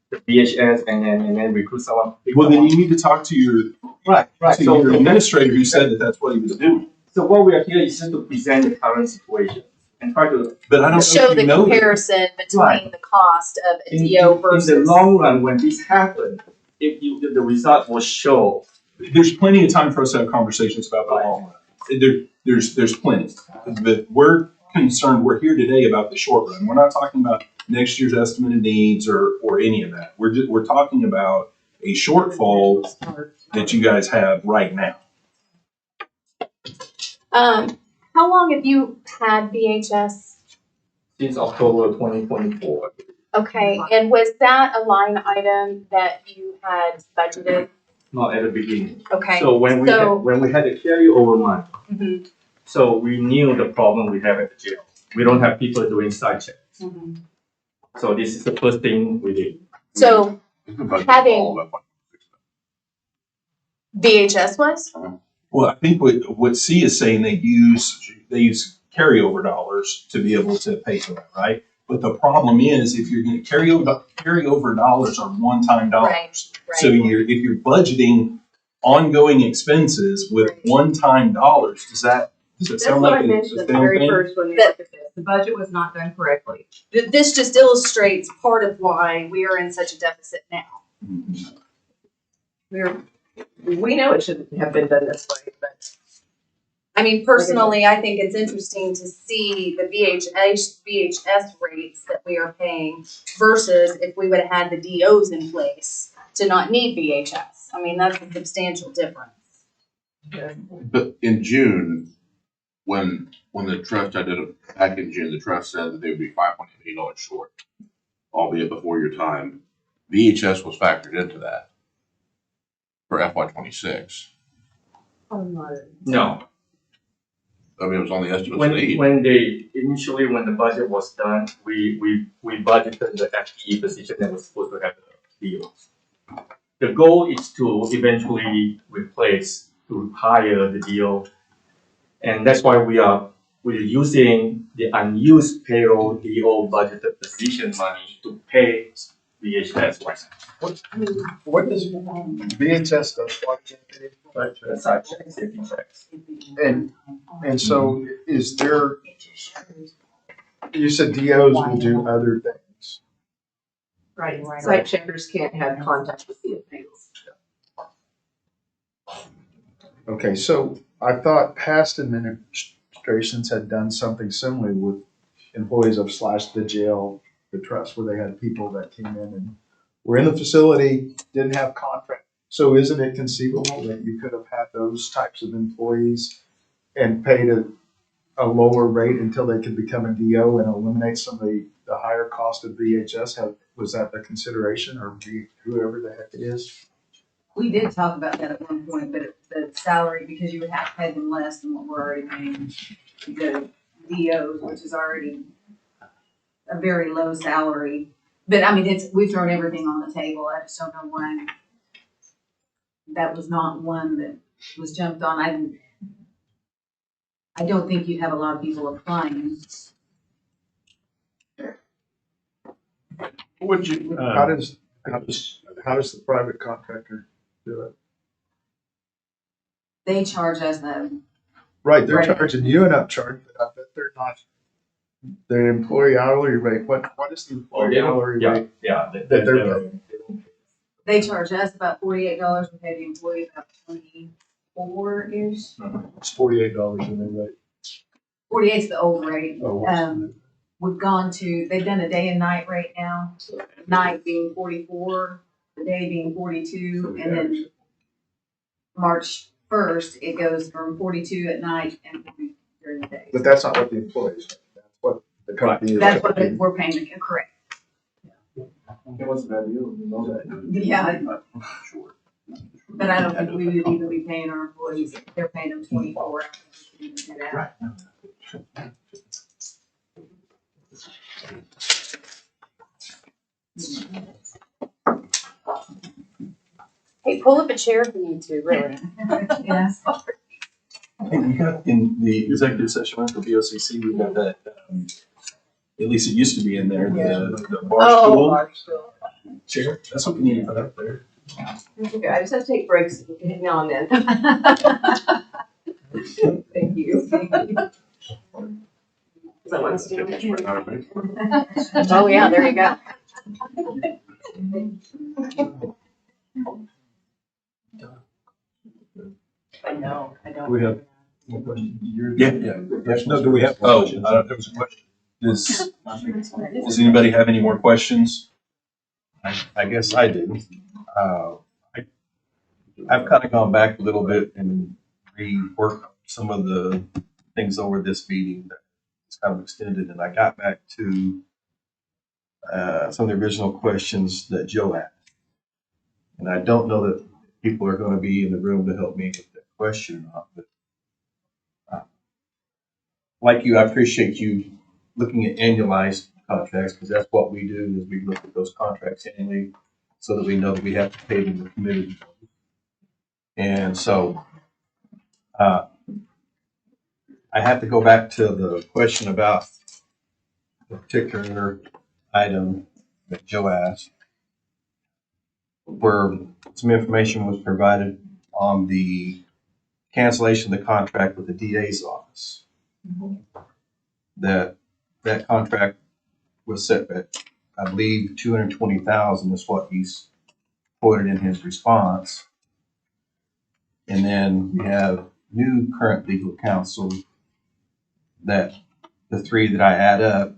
the VHS and then recruit someone. Well, then you need to talk to your Right. to your administrator who said that that's what he was doing. So what we are here is just to present the current situation and try to. But I don't know Show if the you know that. comparison between Right. the cost of a In DO versus. the long run, when this happens, if the result will show. There's plenty of time for us to have conversations about the long run. There's plenty. But we're concerned, we're here today about the short run. We're not talking about next year's estimate of needs or any of that. We're talking about a shortfall that you guys have right now. How long have you had VHS? Since October 2024. Okay, and was that a line item that you had budgeted? Not at the beginning. Okay. So when we had the carryover money, Mhm, so we knew the problem we have at the jail. We don't have people doing side checks. mhm. So this is the first thing we did. So Budget Having- all of that. VHS was? Well, I think what C is saying, they use carryover dollars to be able to pay for that, right? But the problem is, if you're going to carryover dollars are one-time dollars. Right, So if you're budgeting ongoing expenses with Right. one-time dollars, does that That's sound what like I a mentioned at the fair very thing? first when we looked at this. The budget was not done correctly. This just illustrates part of why we are in such a deficit now. We know it shouldn't have been done this way, but I mean, personally, I think it's interesting to see the VHS rates that we are paying versus if we would have had the DOs in place to not need VHS. I mean, that's a substantial difference. But in June, when the trust, I did it back in June, the trust said that they would be $5.8 million short, albeit before your time. VHS was factored into that for FY '26. No. I mean, it was on the estimate for the When the budget was done, we budgeted the FTE position that was supposed to have the DOs. The goal is to eventually to hire the DO. And that's why we're using the unused payroll DO budgeted position money to pay VHS right now. What does VHS does? The side checks, safety checks. And so is there, you said DOs will do other things. right, site checkers can't have contact with the officials. Okay, so I thought past administrations had done something similar with employees of the jail, the trust, where they had people that came in and were in the facility, didn't have contract. So isn't it conceivable that you could have had those types of employees and paid a lower rate until they could become a DO and eliminate some of the higher cost of VHS? Was that the consideration, or whoever the heck it is? We did talk about that at one point, but the salary, because you would have to pay them less than what we're already paying the DOs, which is already a very low salary. But I mean, we've thrown everything on the table. I just don't know why that was not one that was jumped on. I don't think you'd have a lot of people applying. Would you, How does the private contractor do it? They charge us Right, they're Right. charging you an upcharge, but I bet they're not. The employee hourly rate, what is the employee hourly rate? Yeah. that they're they charge us about $48. We pay the employee about 24-ish. It's $48 an hour rate. 48's the old rate. Oh, what's We've gone to, they've done a day and night rate now, night being 44, the day being 42, and then March 1st, it goes from 42 at night and 40 during the day. But that's not what the employees, that's what the company is. That's what we're paying, correct. It wasn't that deal. Yeah, but I don't think we would even be paying our employees, if they're paying them 24 hours. We couldn't even do that. Hey, pull up a chair if you need to, really. Yes. Hey, we got in the executive session for BOCC, we got that, at least it used to be in there, the bar stool chair. That's what we need to put up there. Okay, I just have to take breaks now and then. Thank you. Oh, yeah, there you go. I know, I don't. we have, Yeah. no, do we have? Oh, there was a question. Does anybody have any more questions? I guess I do. I've kind of gone back a little bit and reworked some of the things over this meeting that's kind of extended, and I got back to some of the original questions that Joe asked. And I don't know that people are going to be in the room to help me with that question, but like you, I appreciate you looking at annualized contracts, because that's what we do, is we look at those contracts annually so that we know that we have to pay them the committed. And so I have to go back to the question about the particular item that Joe asked, where some information was provided on the cancellation of the contract with the DA's office. That contract was set at, I believe, $220,000 is what he's quoted in his response. And then we have new current legal counsel that the three that I add up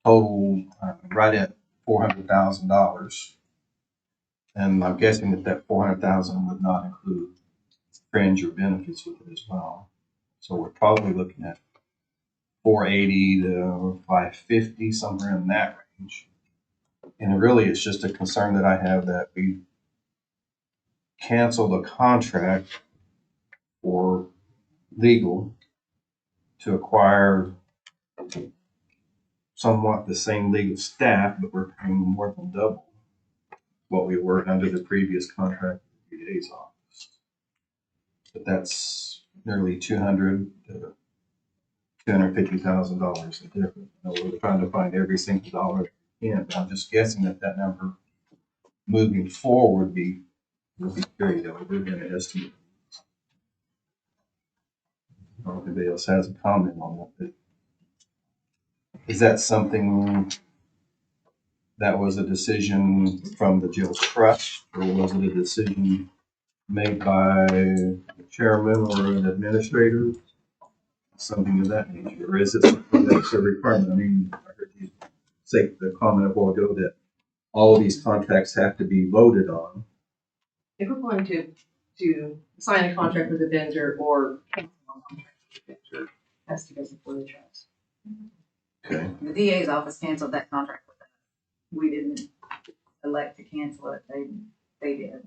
total right at $400,000. And I'm guessing that $400,000 would not include fringe or benefits with it as well. So we're probably looking at 480 to 550, somewhere in that range. And really, it's just a concern that I have that we canceled a contract for legal to acquire somewhat the same legal staff, but we're paying more than double what we were under the previous contract with the DA's office. But that's nearly $200,000 to $250,000 difference. You know, we're trying to find every single dollar we can, but I'm just guessing that number moving forward will be very low. We're going to estimate. I don't know if anybody else has a comment on that. Is that something that was a decision from the jail's trust, or was it a decision made by the chairman or an administrator? Something of that nature, or is it something that's a requirement? I mean, I heard you say the comment a while ago that all of these contracts have to be voted on. If we're going to sign a contract with a vendor or cancel a contract with a vendor, it has to go before the trust. Okay. The DA's office canceled that contract with us. We didn't elect to cancel it, they did.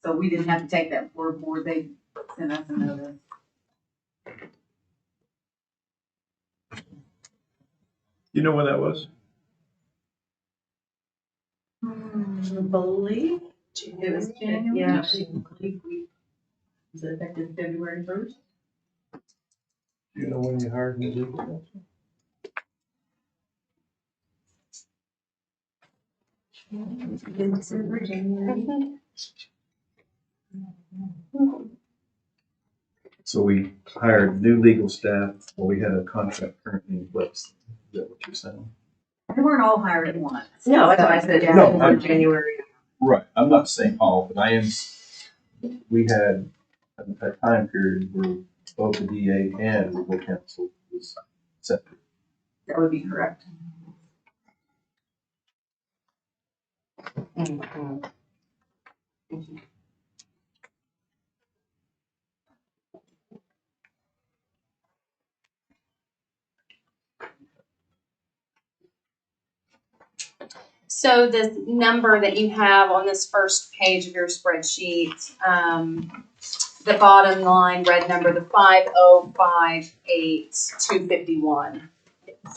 So we didn't have to take that before board, they sent us a notice. You know when that was? I believe it was January. Yeah, I believe was it effective February 1st? Do you know when you hired me? So we hired new legal staff, or we had a contract currently in place. Is that what you're saying? They weren't all hired at once. No, that's why I said No, December, January. Right, I'm not saying all, but we had a time period where both the DA and legal counsel was separate. That would be correct. So this number that you have on this first page of your spreadsheet, the bottom line, red number, the 5058,251.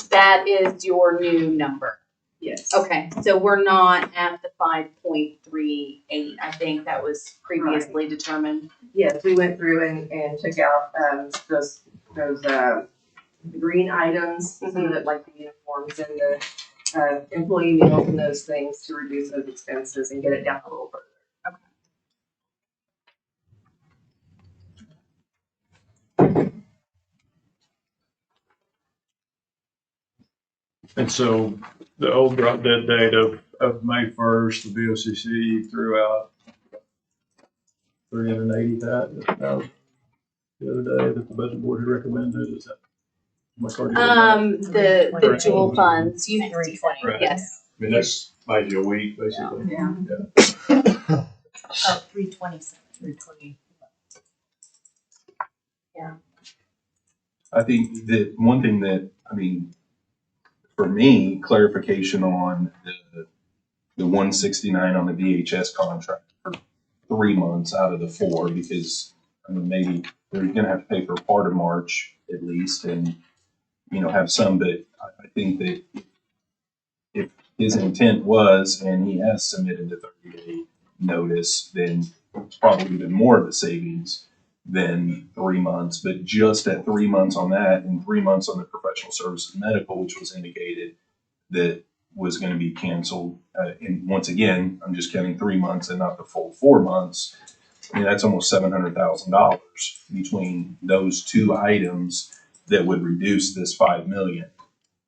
That is your new number. Yes. Okay, so we're not at the 5.38. I think that was previously determined. Yes, we went through and took out those green items, so that like the uniforms and the employee meals and those things to reduce those expenses and get it down a little further. And so the old drop dead date of May 1st, the BOCC threw out 380,000 the other day that the budget board had recommended. Is that? The dual funds, you, 320. Right. yes. I mean, that's buys you a week, basically. Yeah. Oh, 327. 320. I think that one thing that, I mean, for me, clarification on the 169 on the DHS contract for 3 months out of the 4, because I mean, maybe they're gonna have to pay for part of March at least, and, you know, have some, but I think that if his intent was, and he has submitted the 30-day notice, then it's probably even more of a savings than 3 months, but just at 3 months on that and 3 months on the professional services medical, which was indicated that was going to be canceled. And once again, I'm just counting 3 months and not the full 4 months. I mean, that's almost $700,000 between those two items that would reduce this $5 million.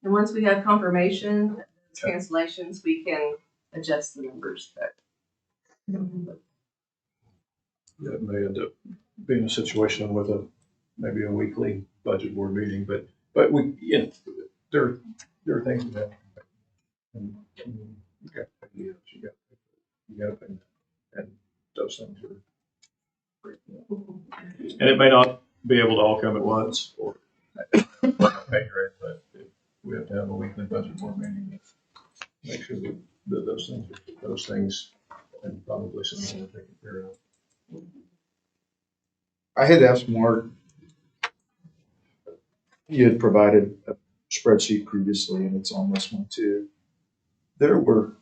And once we have confirmation of cancellations, we can adjust the numbers. Yeah, it may end up being a situation with maybe a weekly budget board meeting, but we, you know, there are things that happen. And you got to pay the bills, you got to pay that. And those things are great. And it may not be able to all come at once or pay rate, but we have to have a weekly budget board meeting to make sure that those things and probably some are taken care of. I had asked Mark, you had provided a spreadsheet previously, and it's on this one too. There were,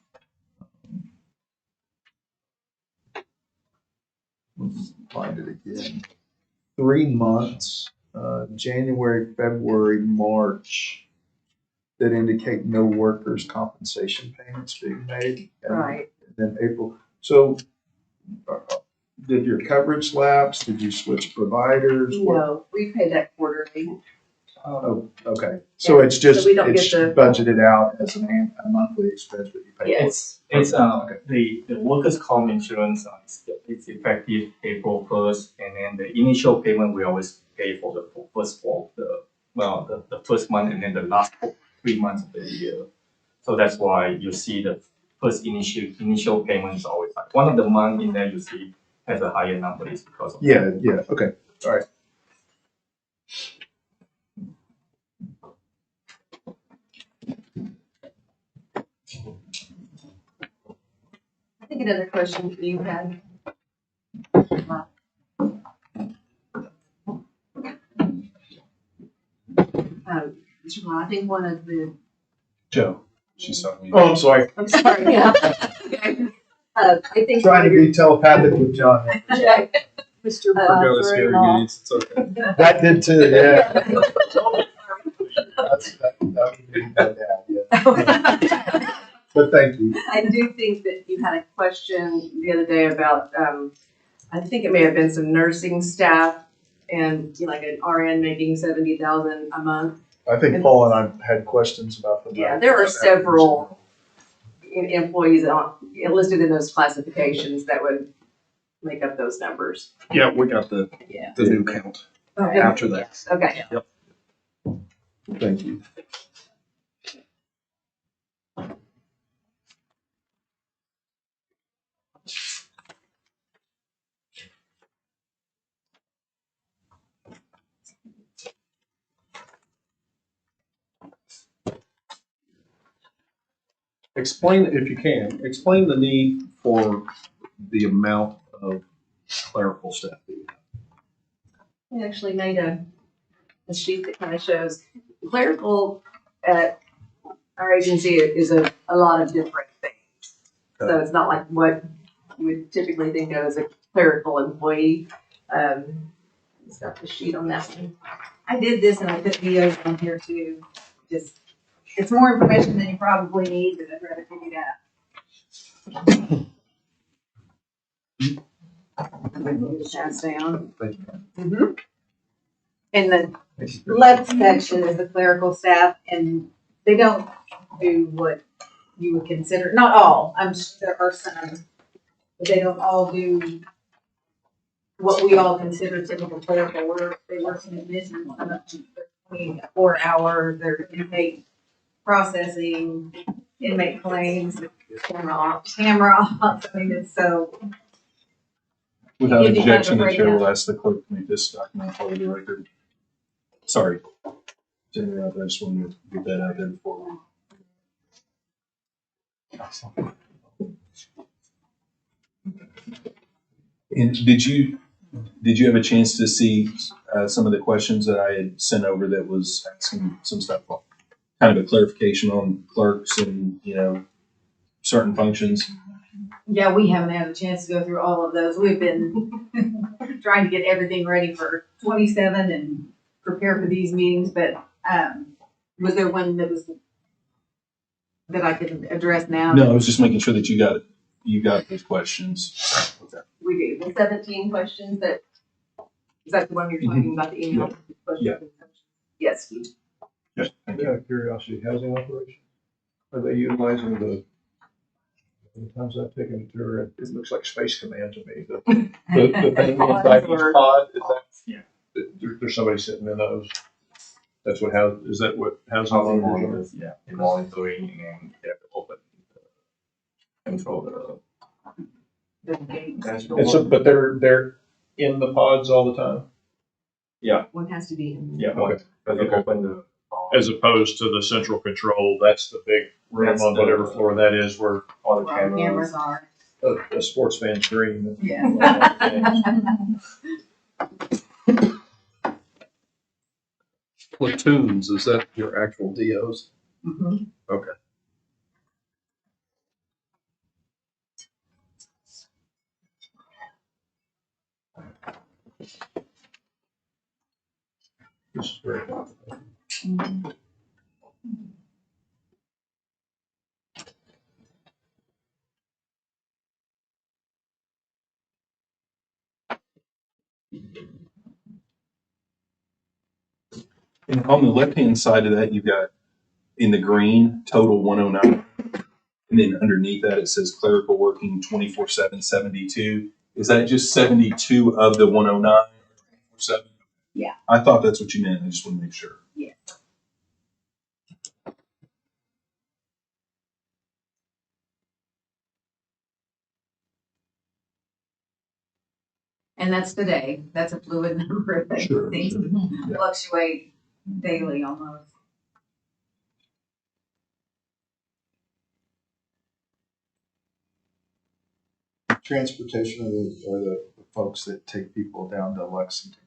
let's find it again, 3 months, January, February, March, that indicate no workers' compensation payments being made. And Right. then April. So did your coverage lapse? Did you switch providers? No, we pay that quarterly. Oh, okay. So it's just, So we don't it's get the- budgeted out as a monthly expense, but you pay. Yes. It's the workers' comp insurance it's effective April 1st, and then the initial payment we always pay for the first month and then the last 3 months of the year. So that's why you see the first initial payment is always high. One of the month in there you see has a higher number is because of Yeah, yeah, okay, all right. I think another question that you had. I think one of the. Joe, she's talking to you. Oh, I'm sorry. I'm sorry. Yeah. Okay. I think. Trying to be telepathic with John. Mr. Regardless, Gary Gates, it's okay. That did too, yeah. That would be my dad, yeah. But thank you. I do think that you had a question the other day about, I think it may have been some nursing staff and like an RN making 70,000 a month. I think Paul and I had questions about the. Yeah, there are several employees listed in those classifications that would make up those numbers. Yeah, we got the new count after that. Okay. Thank you. Explain, if you can, explain the need for the amount of clerical staff that you have. We actually made a sheet that kind of shows clerical at our agency is a lot of different things. So it's not like what you would typically think of as a clerical employee. It's got the sheet on that one. I did this and I put videos on here too. Just, it's more information than you probably need, but I'd rather give you that. Pass down. Mhm. And the left section is the clerical staff, and they don't do what you would consider, not all, I'm sure there are some, but they don't all do what we all consider typical clerical work. They work in admissions, some of them 24 hours, they're intake processing, inmate claims, camera off, I mean, it's so. Without Give you kind of objection, a the chair will breakdown. ask the clerk to make this document part of the record. Sorry. To interrupt, I just wanted to get that out there before we. And did you have a chance to see some of the questions that I had sent over that was asking some stuff, kind of a clarification on clerks and, certain functions? Yeah, we haven't had a chance to go through all of those. We've been trying to get everything ready for 27 and prepare for these meetings, but, was there one that I could address now? No, I was just making sure that you got those questions. Okay. We do, the 17 questions is that the one you're talking about, the email? Yeah. Yes. Yes. Thank Out you. of curiosity, housing operation, are they utilizing the times I've taken a tour, it looks like Space Command to me, the thing inside each pod, is that? Yeah. There's somebody sitting in those. That's what is that what housing Housing monitors monitors, yeah, the monitoring and they have to open control The gates. are? And so, but they're in the pods all the time? One has to be in. yeah, Okay. but they Okay. open the. As opposed to the central control, that's the big room That's on the- whatever floor that is where all the Well, cameras cameras. are. a sports fan's dream. Yeah. Platoons, is that your actual DOs? Mhm. Okay. This is very complicated. And on the left-hand side of that, you've got in the green, total 109. And then underneath that, it says clerical working 24/7, 72. Is that just 72 of the 109? 24/7? Yeah. I thought that's what you meant. I just want to make sure. Yeah. And that's today. That's a fluid number. Sure, Things Yeah. fluctuate daily almost. Transportation are the folks that take people down to Lexington.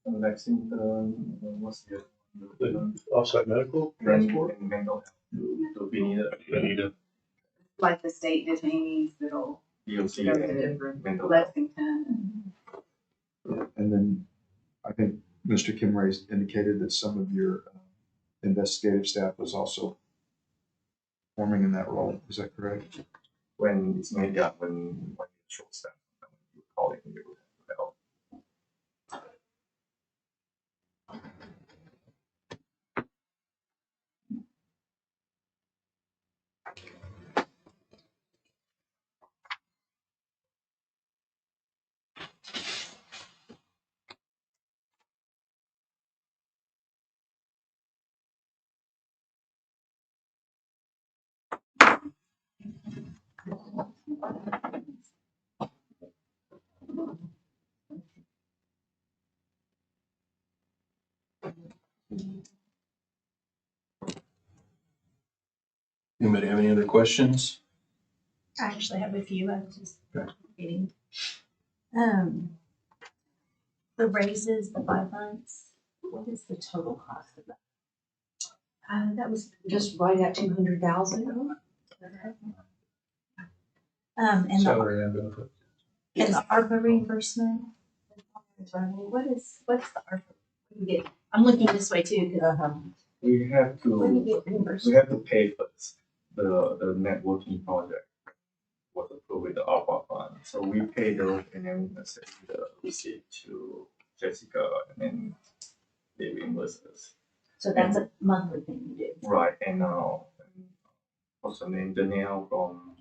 Lexington, what's the other? Offsite medical Transport transport? and mental health to Benita, Like the state detainees that'll DOC go to and different mental health. Lexington. And then I think Mr. Kimray indicated that some of your investigative staff was also performing in that role. Is that correct? When it's made up, when short staff, you call it, you will help. Anybody have any other questions? I actually have a few. I was just Okay. reading. The raises, the 5 months, what is the total cost of that? That was just right at 200,000. And the Salary and benefits. ARPA reimbursement? What's the ARPA? We get, I'm looking this way too, because We have when you to, get reimbursed. we have to pay first, the networking project was approved with the ARPA fund, so we pay those and then send the receipt to Jessica and then they reimburse us. So that's a monthly thing you do. Right, and now, what's her name, Danielle from,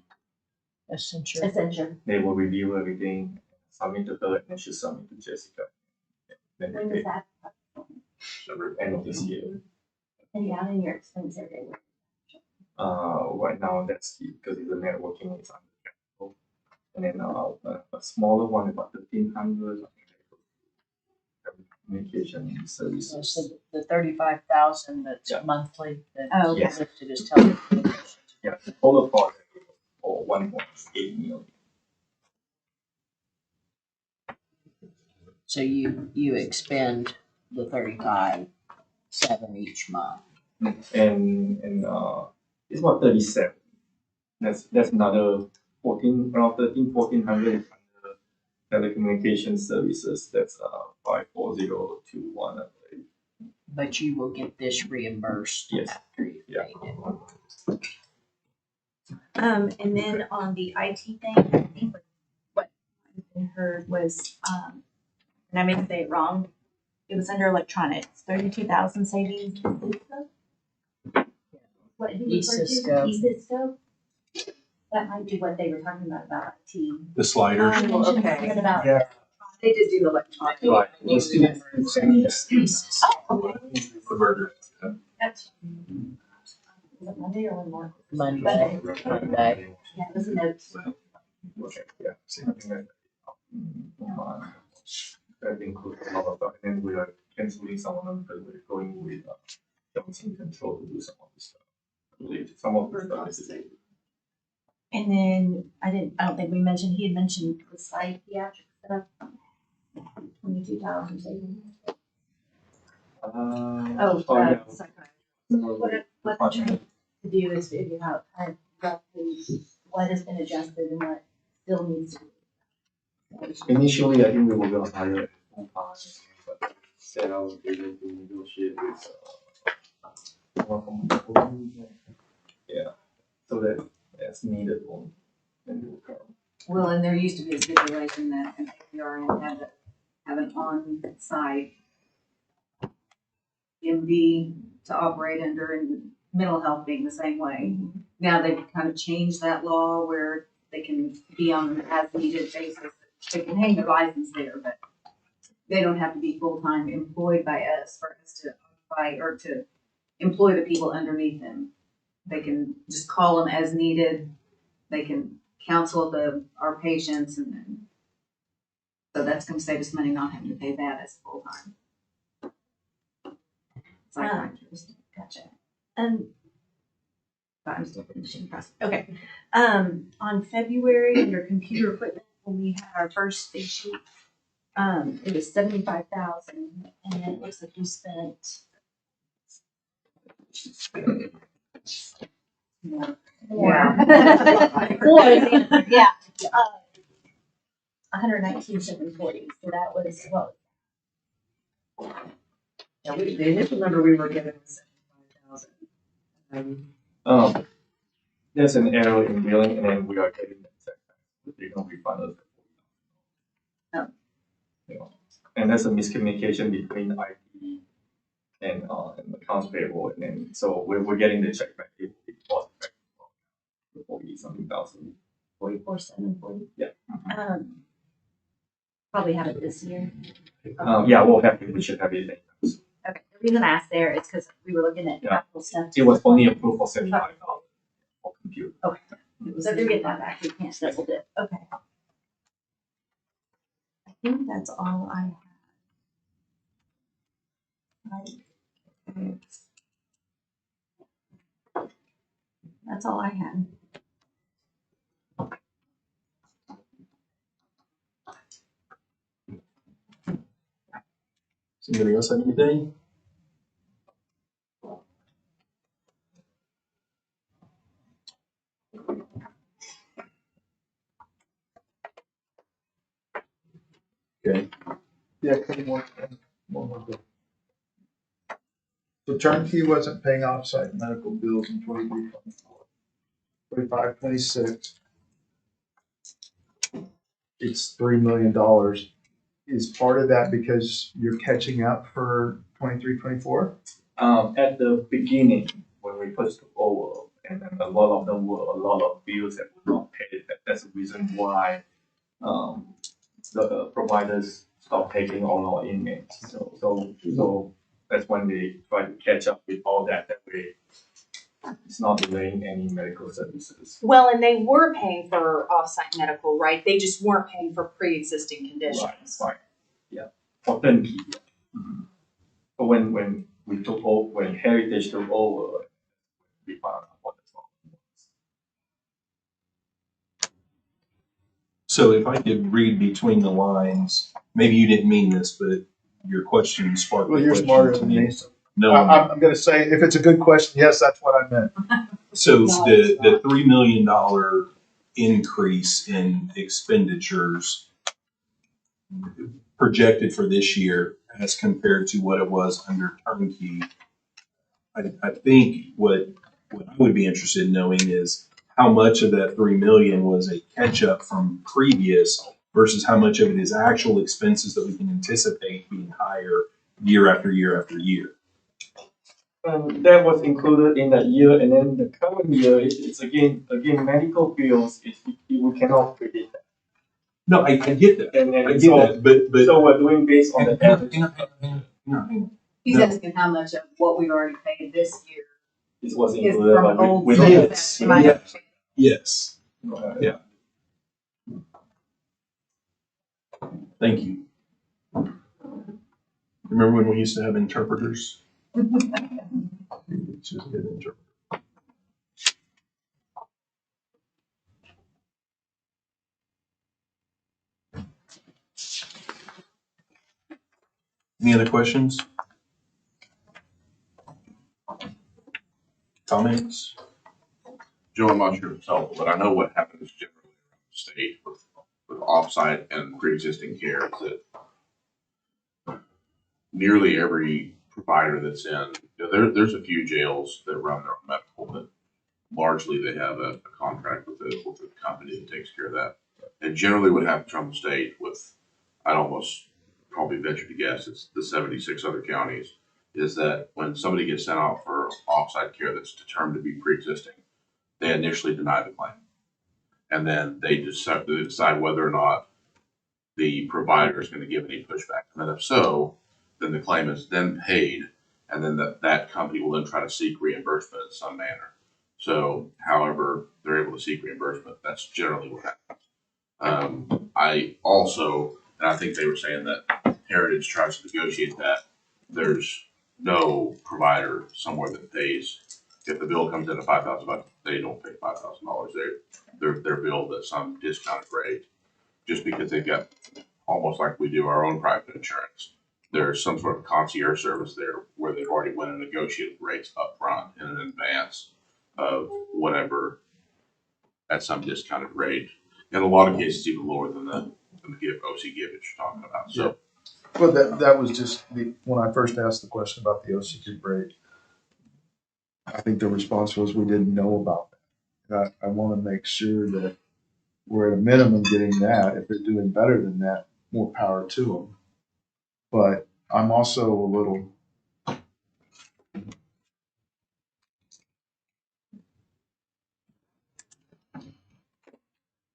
Accenture. Essential. they will review everything, submit to her, and then she submit to Jessica. Then When they is pay that? end of this year. And down in your expense area. Right now, that's because it's a networking, it's under capital. And then, a smaller one, about 1,500, communication So services. the 35,000 that's Yeah. monthly, that Oh, yes. listed as telecommunications. Yeah, the total project for 1.8 million. So you expend the 35,700 each month. And it's about 37. That's another 14, around 1,400 under telecommunication services. That's 54021, I believe. But you will get this reimbursed Yes. after you Yeah. paid it. And then on the IT thing, I think what I heard was, and I may say it wrong, it was under electronics, 32,000 savings. What did you refer to? E-Cisco. E-Cisco? That might be what they were talking about IT. The sliders? You mentioned okay. something about. Yeah. They did do electronic. Right. You remember. Oh, okay. The burger. That's. Was it Monday or one more? Monday. Yeah, it was a note. Okay, yeah. Same thing like that includes a lot of stuff. And then we are canceling some of them because we're going with Johnson Control to do some of this stuff. I believe some of the stuff is. And then I don't think we mentioned, he had mentioned the psychiatric stuff. 22,000 savings. Oh, yeah. What I'm trying to do is figure out kind of roughly what has been adjusted and what still needs to be. Initially, I think we were gonna hire a full-time, but said I was able to negotiate with one from the company. Yeah, so that's needed one. And we'll come. Well, and there used to be a stipulation that an APRN had to have an on-site MD to operate under, and mental health being the same way. Now they've kind of changed that law where they can be on an as-needed basis. They can hang their license there, but they don't have to be full-time employed by us for us to occupy or to employ the people underneath them. They can just call them as needed. They can counsel our patients, and then So that's gonna save us money not having to pay that as full-time. Psychiatrist. Gotcha. But I'm still finishing the process. Okay. On February, under computer equipment, when we had our first big sheet, it was 75,000, and then it looks like we spent more. Yeah. More, yeah. 119,740. So that was what? Yeah, the initial number we were given was 75,000. There's an error in billing, and then we are getting that second. They're gonna refund us. Oh. You know, and there's a miscommunication between IT and accounts payable, and then so we're getting the check back. It was back 40-something thousand. 44,740. Yeah. Probably have it this year. Yeah, we should have it. Okay. The reason I asked there is because we were looking at Yeah. capital stuff. It was only approved for 75,000 for computer. Okay. So if you're getting that back, we can't double dip. Okay. I think that's all I have. That's all I had. Does anybody else have anything? Okay. Yeah, couple more. One more bit. The turnkey wasn't paying offsite medical bills in 23, 24. 25, 26. It's $3 million. Is part of that because you're catching up for 23, 24? At the beginning, when we first took over, and then a lot of them were a lot of bills that were not paid. That's the reason why the providers stopped taking all our inmates. So that's when they try to catch up with all that. That way, it's not delaying any medical services. Well, and they were paying for offsite medical, right? They just weren't paying for pre-existing conditions. Right. Yeah. For turnkey. Mm-hmm. But when we took over, when Heritage took over, we found out what the problem was. So if I could read between the lines, maybe you didn't mean this, but your question sparked. Well, a you're question smarter to than me. So No, I'm going to say if it's a good question, yes, that's what I meant. so the $3 million increase in expenditures projected for this year as compared to what it was under turnkey. I think what I would be interested in knowing is how much of that 3 million was a catch up from previous versus how much of it is actual expenses that we can anticipate being higher year after year after year. That was included in that year, and then the current year, it's again medical bills. We cannot predict that. No, I get that. And I get so, that, but so we're doing based on the average. hang on. He's No. asking how much of what we've already paid this year This was is included, from but old we don't have stuff. Am I- Yes. Yeah. Thank you. Remember when we used to have interpreters? Just get an interpreter. Any other questions? Comments? Joe, I'm not sure if it's helpful, but I know what happens generally around the state with offsite and pre-existing care is that nearly every provider that's in, there's a few jails that run their own medical, but largely they have a contract with a company that takes care of that. And generally what happens around the state with, I'd almost probably venture to guess, it's the 76 other counties, is that when somebody gets sent out for offsite care that's determined to be pre-existing, they initially deny the claim. And then they decide whether or not the provider is going to give any pushback. And then if so, then the claim is then paid, and then that company will then try to seek reimbursement in some manner. So however they're able to seek reimbursement, that's generally what happens. I also And I think they were saying that Heritage tries to negotiate that. There's no provider somewhere that pays, if the bill comes in at $5,000, they don't pay $5,000. They're billed at some discounted rate, just because they've got, almost like we do our own private insurance. There's some sort of concierge service there where they've already went and negotiated rates up front in advance of whatever, at some discounted rate. In a lot of cases, even lower than the OC give that you're talking about. So, Well, that was just when I first asked the question about the OCG rate, I think the response was we didn't know about that. I want to make sure that we're at a minimum getting that. If they're doing better than that, more power to them. But I'm also a little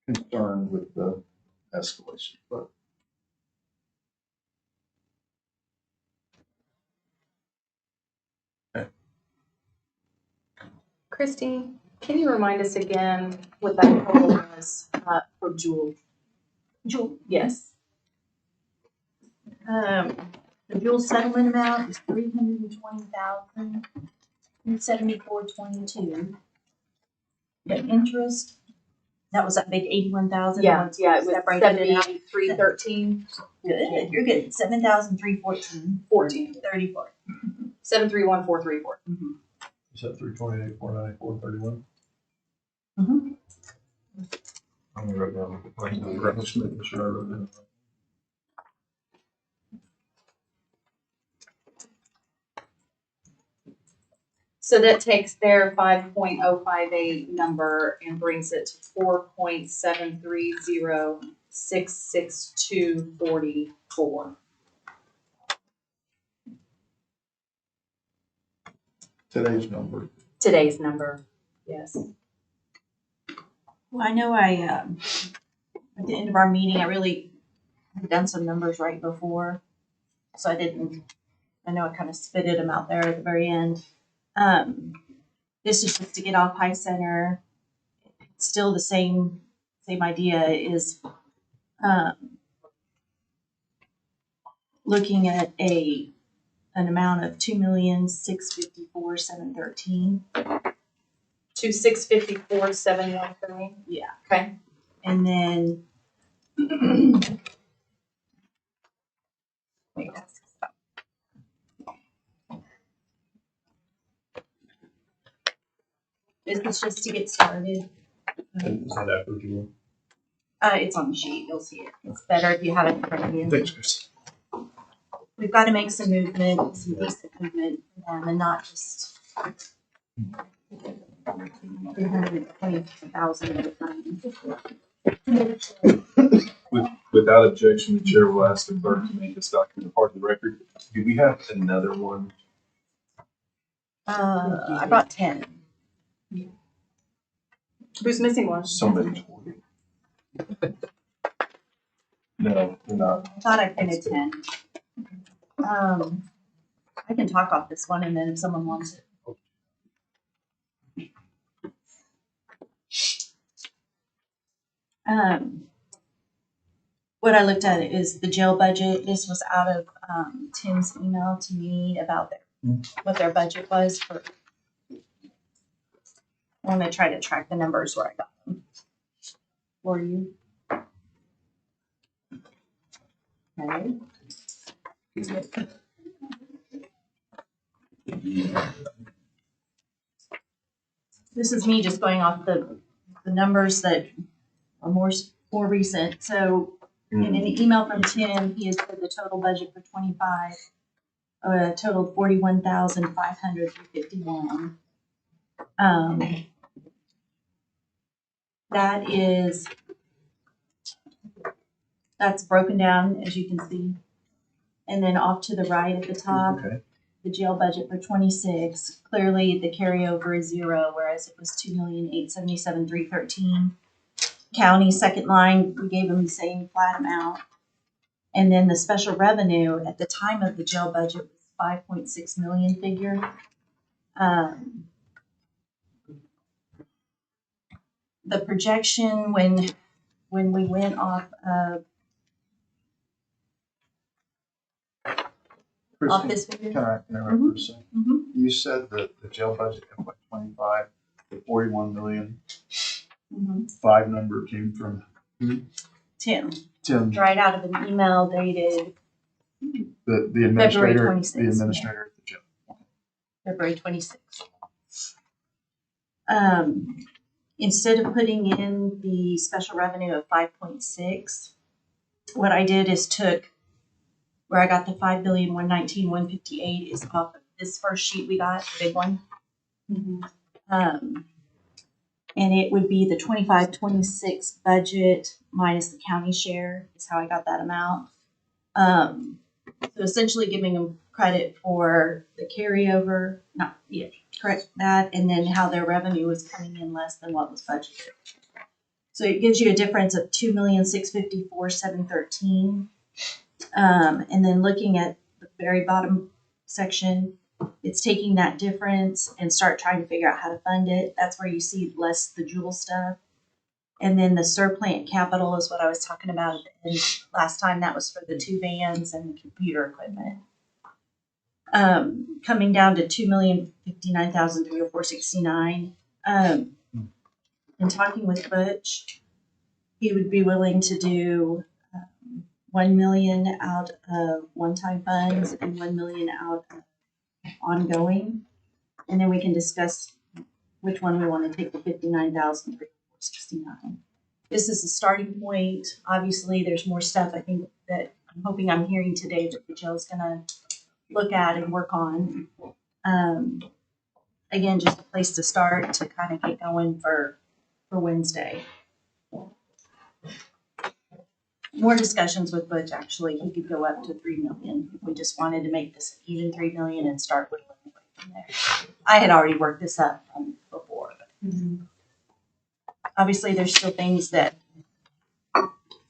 concerned with the escalation. But Christy, can you remind us again what that total was for Jewel? Jewel, Yes. the Jewel settlement amount is $320,074.22. The interest, that was that big 81,000. Yeah, it was Separated it out. 7313. Good, you're good. 7,314. 34. 731434. Is that 328, 494, 31? Mhm. I'm gonna write down. Just making sure I wrote down. So that takes their 5.058 number and brings it to 4.73066244. today's number. Today's number, yes. Well, I know at the end of our meeting, I really had done some numbers right before. So I know I kind of spitted them out there at the very end. This is just to get off High Center. It's still the same idea is looking at an amount of $2,654,713. 2,654,713. Yeah. Okay. And then this is just to get started. And is that after you? It's on the sheet. You'll see it. It's better if you have it in front of you. Thanks, Chris. We've got to make some movement, some decent movement for them, and not just 320,000 at a time. Without objection, the chair will ask the clerk to make this document part of the record. Do we have another one? I brought 10. Who's missing one? Somebody told me. No, we're not. I thought I printed 10. I can talk off this one, and then if someone wants it. What I looked at is the jail budget. This was out of Tim's email to me about what their budget was for. I'm gonna try to track the numbers where I got them for you. Okay. This is me just going off the numbers that are more recent. So in an email from Tim, he has said the total budget for 25 totaled 41,551. That's broken down, as you can see. And then off to the right at the top, the jail budget for 26. Clearly, the carryover is 0, whereas it was 2,877,313. County second line, we gave them the same flat amount. And then the special revenue at the time of the jail budget was 5.6 million figure. The projection when we went off of off Christine, this figure. can I interrupt for a second? Mhm. You said that the jail budget FY 25, the 41 million, Mhm. 5 number came from Tim, Tim, right out of an email dated the administrator, 26th, the administrator at the jail. February 26th. Instead of putting in the special revenue of 5.6, what I did is took where I got the 5,119,158 is off of this first sheet we got, the big one. And it would be the 25-26 budget minus the county share is how I got that amount. So essentially giving them credit for the carryover, correct that, and then how their revenue was coming in less than what was budgeted. So it gives you a difference of 2,654,713. And then looking at the very bottom section, it's taking that difference and start trying to figure out how to fund it. That's where you see less the jewel stuff. And then the surplant capital is what I was talking about at the end last time. That was for the 2 vans and the computer equipment. Coming down to 2,059,304.69. And talking with Butch, he would be willing to do 1 million out of one-time funds and 1 million out of ongoing. And then we can discuss which one we want to take the 59,304.69. This is a starting point. Obviously, there's more stuff I think that I'm hoping I'm hearing today that the jail's gonna look at and work on. Again, just a place to start to kind of get going for Wednesday. More discussions with Butch, actually. He could go up to 3 million. If we just wanted to make this even 3 million and start with from there. I had already worked this up before. But obviously, there's still things that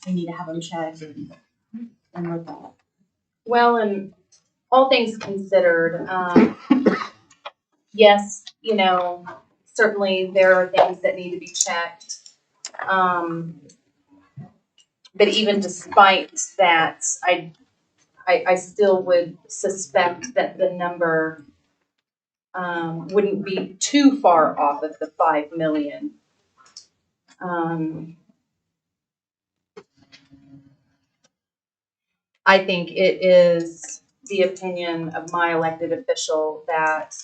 we need to have them checked and look at. Well, and all things considered, yes, certainly there are things that need to be checked. But even despite that, I still would suspect that the number wouldn't be too far off of the 5 million. I think it is the opinion of my elected official that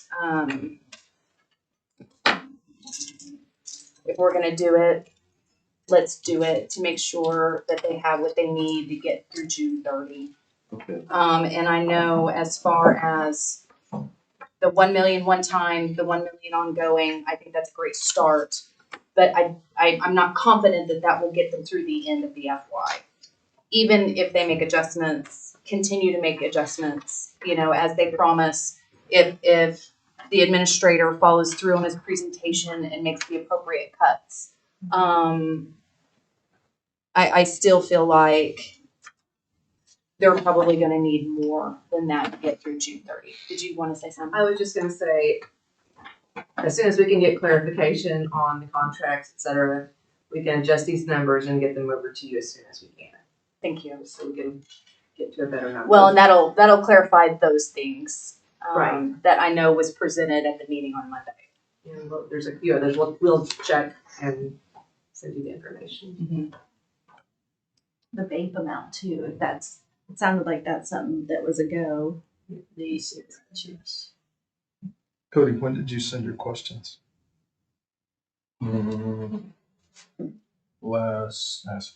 if we're going to do it, let's do it to make sure that they have what they need to get through June 30. Okay. And I know as far as the 1 million one time, the 1 million ongoing, I think that's a great start. But I'm not confident that that will get them through the end of the FY. Even if they make adjustments, continue to make adjustments, as they promise, if the administrator follows through on his presentation and makes the appropriate cuts. I still feel like they're probably going to need more than that to get through June 30. Did you want to say something? I was just gonna say, as soon as we can get clarification on the contracts, et cetera, we can adjust these numbers and get them over to you as soon as we can. Thank you. So we can get to a better number. Well, and that'll clarify those things Right. that I know was presented at the meeting on Monday. And there's a few others, we'll check and send you the information. The bank amount too, if that's, it sounded like that's something that was a go. Cody, when did you send your questions? Last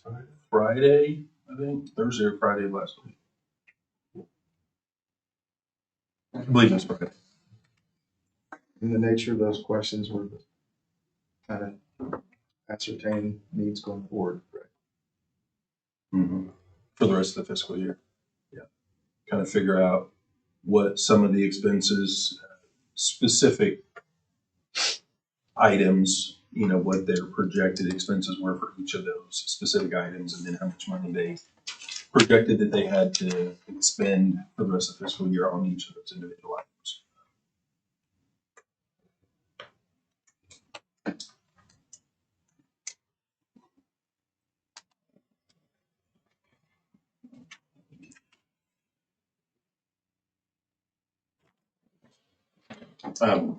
Friday, I think, Thursday or Friday of last week. I believe it's Friday. And the nature of those questions were to kind of ascertain needs going forward, right? For the rest of the fiscal year. Yeah. Kind of figure out what some of the expenses, specific items, what their projected expenses were for each of those specific items, and then how much money they projected that they had to expend for the rest of the fiscal year on each of those individual items.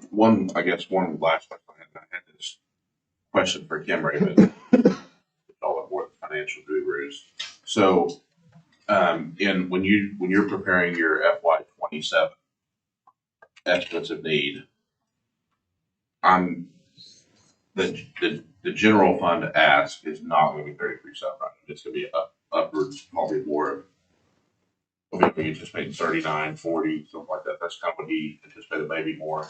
One last question. I had this question for Kim Raven, all of what financial gurus. So, when you're preparing your FY27 estimates of need, the general fund ask is not going to be 33.7, right? It's going to be upwards, probably more of. We anticipate 39, 40, something like that. That's kind of what he anticipated, maybe more.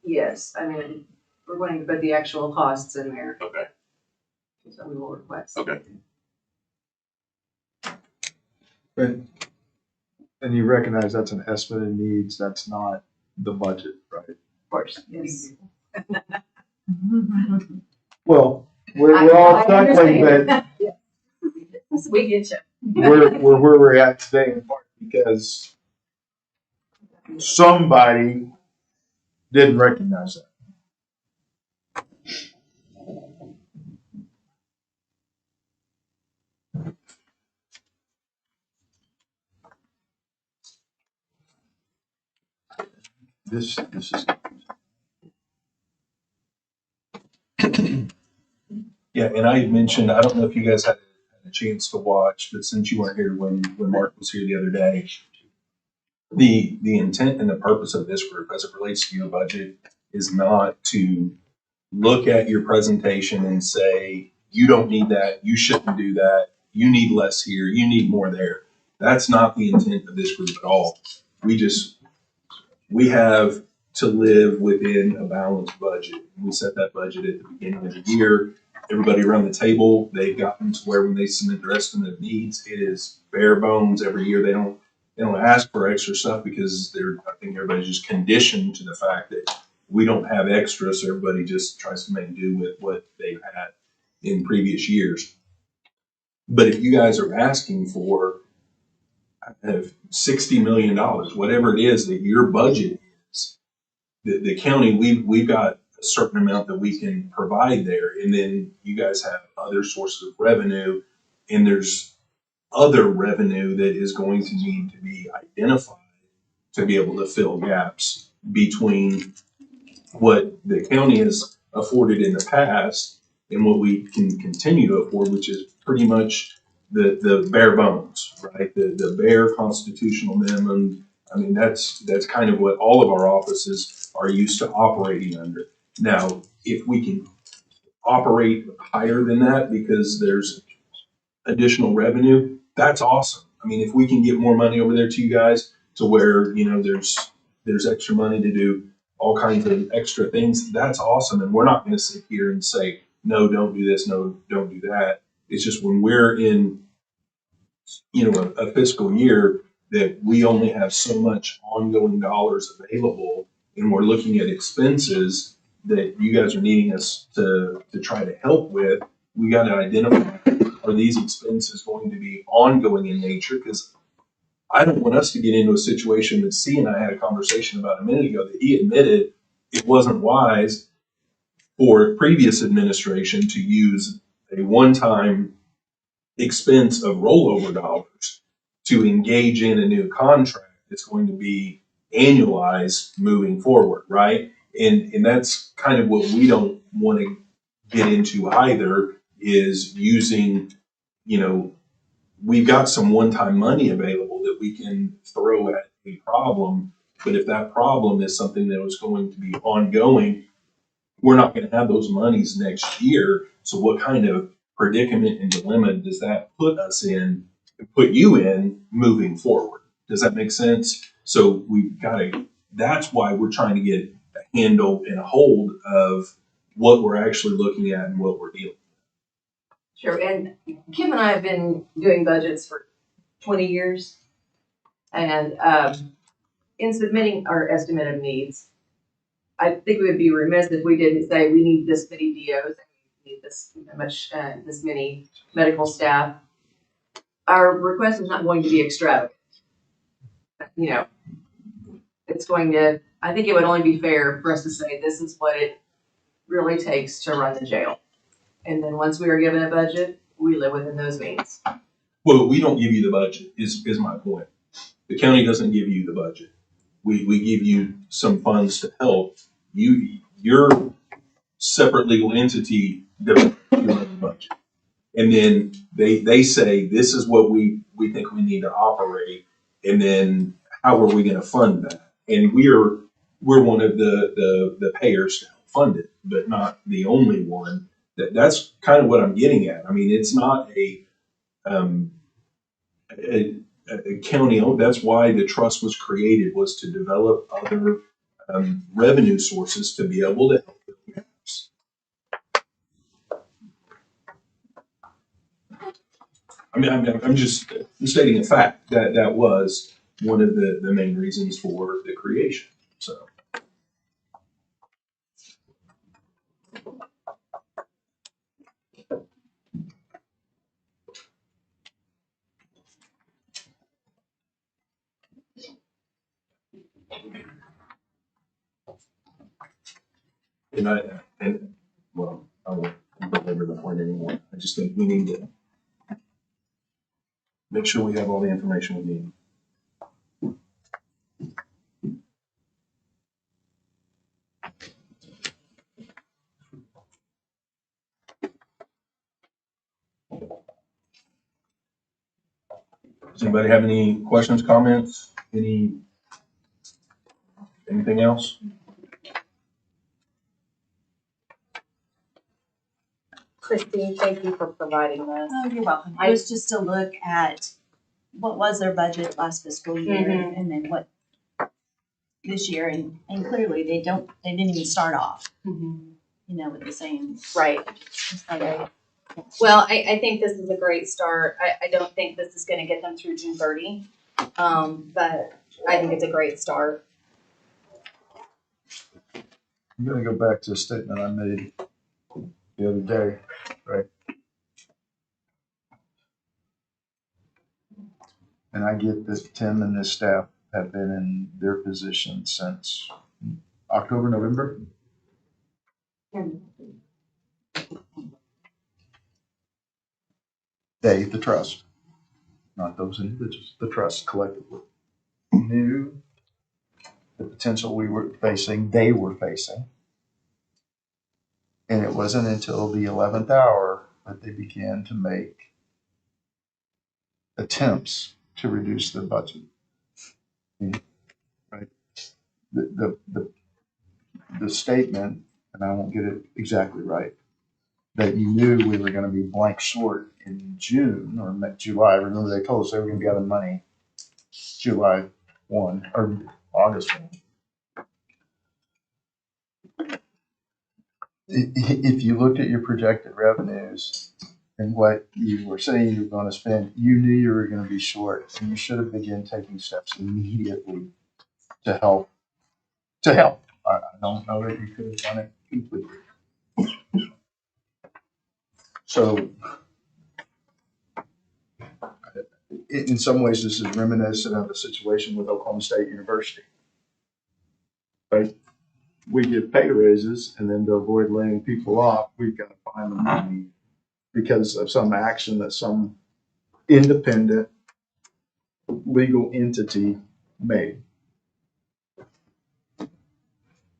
Yes, I mean, we're going to put the actual costs in there, Okay. so we will request. Okay. And you recognize that's an estimate of needs, that's not the budget, right? Of course, yes. Well, we're all cycling, but We get you. we're where we're at today in part because somebody didn't recognize that. This is. Yeah, and I had mentioned, I don't know if you guys had a chance to watch, but since you weren't here when Mark was here the other day, the intent and the purpose of this group as it relates to your budget is not to look at your presentation and say, you don't need that, you shouldn't do that, you need less here, you need more there. That's not the intent of this group at all. We have to live within a balanced budget. We set that budget at the beginning of the year. Everybody around the table, they've gotten to where when they submit their estimate of needs, it is bare bones every year. They don't ask for extra stuff because I think everybody's just conditioned to the fact that we don't have extra, so everybody just tries to make do with what they've had in previous years. But if you guys are asking for $60 million, whatever it is that your budget is, the county, we've got a certain amount that we can provide there, and then you guys have other sources of revenue, and there's other revenue that is going to need to be identified to be able to fill gaps between what the county has afforded in the past and what we can continue to afford, which is pretty much the bare bones, right? The bare constitutional minimum. I mean, that's kind of what all of our offices are used to operating under. Now, if we can operate higher than that because there's additional revenue, that's awesome. I mean, if we can get more money over there to you guys to where, there's extra money to do all kinds of extra things, that's awesome. And we're not going to sit here and say, no, don't do this, no, don't do that. It's just when we're in, a fiscal year that we only have so much ongoing dollars available, and we're looking at expenses that you guys are needing us to try to help with. We got to identify, are these expenses going to be ongoing in nature? Because I don't want us to get into a situation that C and I had a conversation about a minute ago that he admitted it wasn't wise for previous administration to use a one-time expense of rollover dollars to engage in a new contract that's going to be annualized moving forward, right? And that's kind of what we don't want to get into either, is using, we've got some one-time money available that we can throw at a problem, but if that problem is something that was going to be ongoing, we're not going to have those monies next year. So what kind of predicament and dilemma does that put us in, put you in moving forward? Does that make sense? So we've got to, that's why we're trying to get a handle and a hold of what we're actually looking at and what we're dealing with. Sure, and Kim and I have been doing budgets for 20 years. And in submitting our estimate of needs, I think we would be remiss if we didn't say we need this many DOs, we need this much, this many medical staff. Our request is not going to be extravagant. It's going to, I think it would only be fair for us to say this is what it really takes to run the jail. And then once we are given a budget, we live within those means. Well, we don't give you the budget is my point. The county doesn't give you the budget. we give you some funds to help, your separate legal entity develops your own budget. And then they say, this is what we think we need to operate, and then how are we gonna fund that? And we're one of the payers to help fund it, but not the only one. That's kind of what I'm getting at. I mean, it's not um, a county owned. That's why the trust was created, was to develop other revenue sources to be able to help the members. I'm just stating a fact that that was one of the main reasons for the creation. So. Well, I won't belabor the point anymore. I just think we need to make sure we have all the information we need. Does anybody have any questions, comments, anything else? Christine, thank you for providing this. Oh, you're welcome. It was just to look at what was their budget last fiscal year and then what this year, and clearly they didn't even start off, with the same. Right. Okay. Well, I think this is a great start. I don't think this is gonna get them through June 30. But I think it's a great start. I'm gonna go back to a statement I made the other day, right? And I get that Tim and his staff have been in their position since October, November. They, the trust, not those individuals, the trust collectively, knew the potential we were facing, they were facing. And it wasn't until the 11th hour that they began to make attempts to reduce their budget. Right? The statement, and I won't get it exactly right, that you knew we were going to be blank short in June or July. Remember, they told us they were going to be out of money July 1 or August 1. If you looked at your projected revenues and what you were saying you were going to spend, you knew you were going to be short, and you should have begun taking steps immediately to help. I don't know that you could have done it completely. So, in some ways, this is reminiscent of the situation with Oklahoma State University. Right? We give pay raises, and then to avoid laying people off, we've got to find the money because of some action that some independent legal entity made.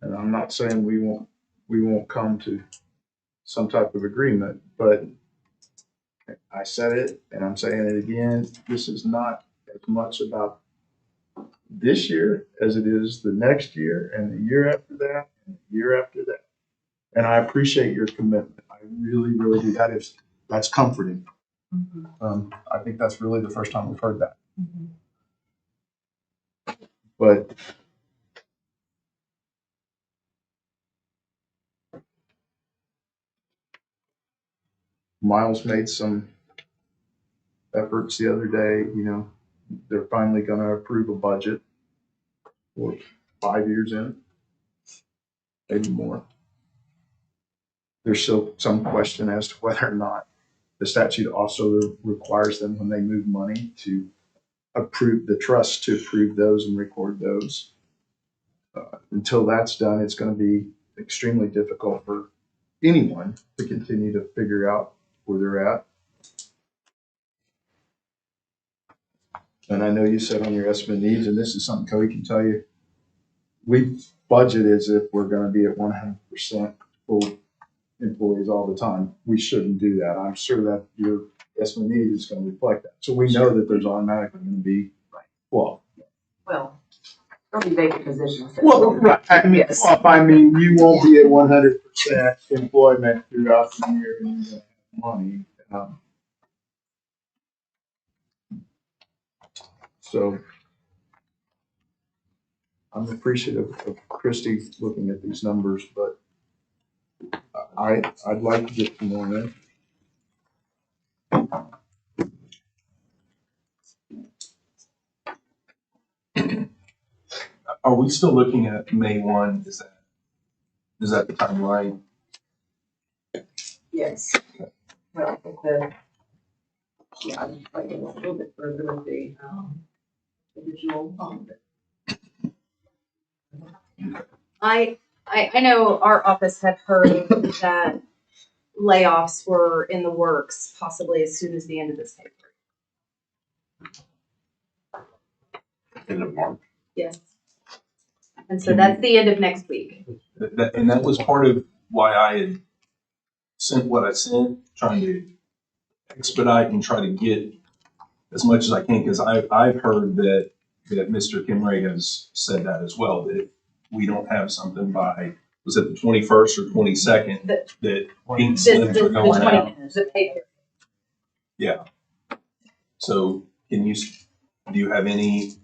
And I'm not saying we won't come to some type of agreement, but I said it and I'm saying it again. This is not as much about this year as it is the next year and the year after that and the year after that. And I appreciate your commitment. I really, really do. That's comforting. I think that's really the first time we've heard that. But Miles made some efforts the other day. They're finally going to approve a budget for 5 years in, maybe more. There's still some question as to whether or not the statute also requires them, when they move money, to approve the trust to approve those and record those. Until that's done, it's going to be extremely difficult for anyone to continue to figure out where they're at. And I know you said on your estimate needs, and this is something Cody can tell you, we budget as if we're gonna be at 100% full employees all the time. We shouldn't do that. I'm sure that your estimate is gonna reflect that. So we know that there's automatically gonna be, well, Well, there'll be vacant positions. right. I mean, Yes. I mean, you won't be at 100% employment throughout the year and you're gonna have money. So I'm appreciative of Christie looking at these numbers, but I'd like to get some more in. Are we still looking at May 1? Is that the timeline? Yes. Well, I think yeah, I'm fighting a little bit further with the, original, I know our office had heard that layoffs were in the works possibly as soon as the end of this paper. End of March. Yes. And so that's the end of next week. And that was part of why I had sent what I sent, trying to expedite and try to get as much as I can, because I've heard that Mr. Kimray has said that as well, that if we don't have something by, was it the 21st or 22nd, that pink slips are going out. The paper. Yeah. So do you have any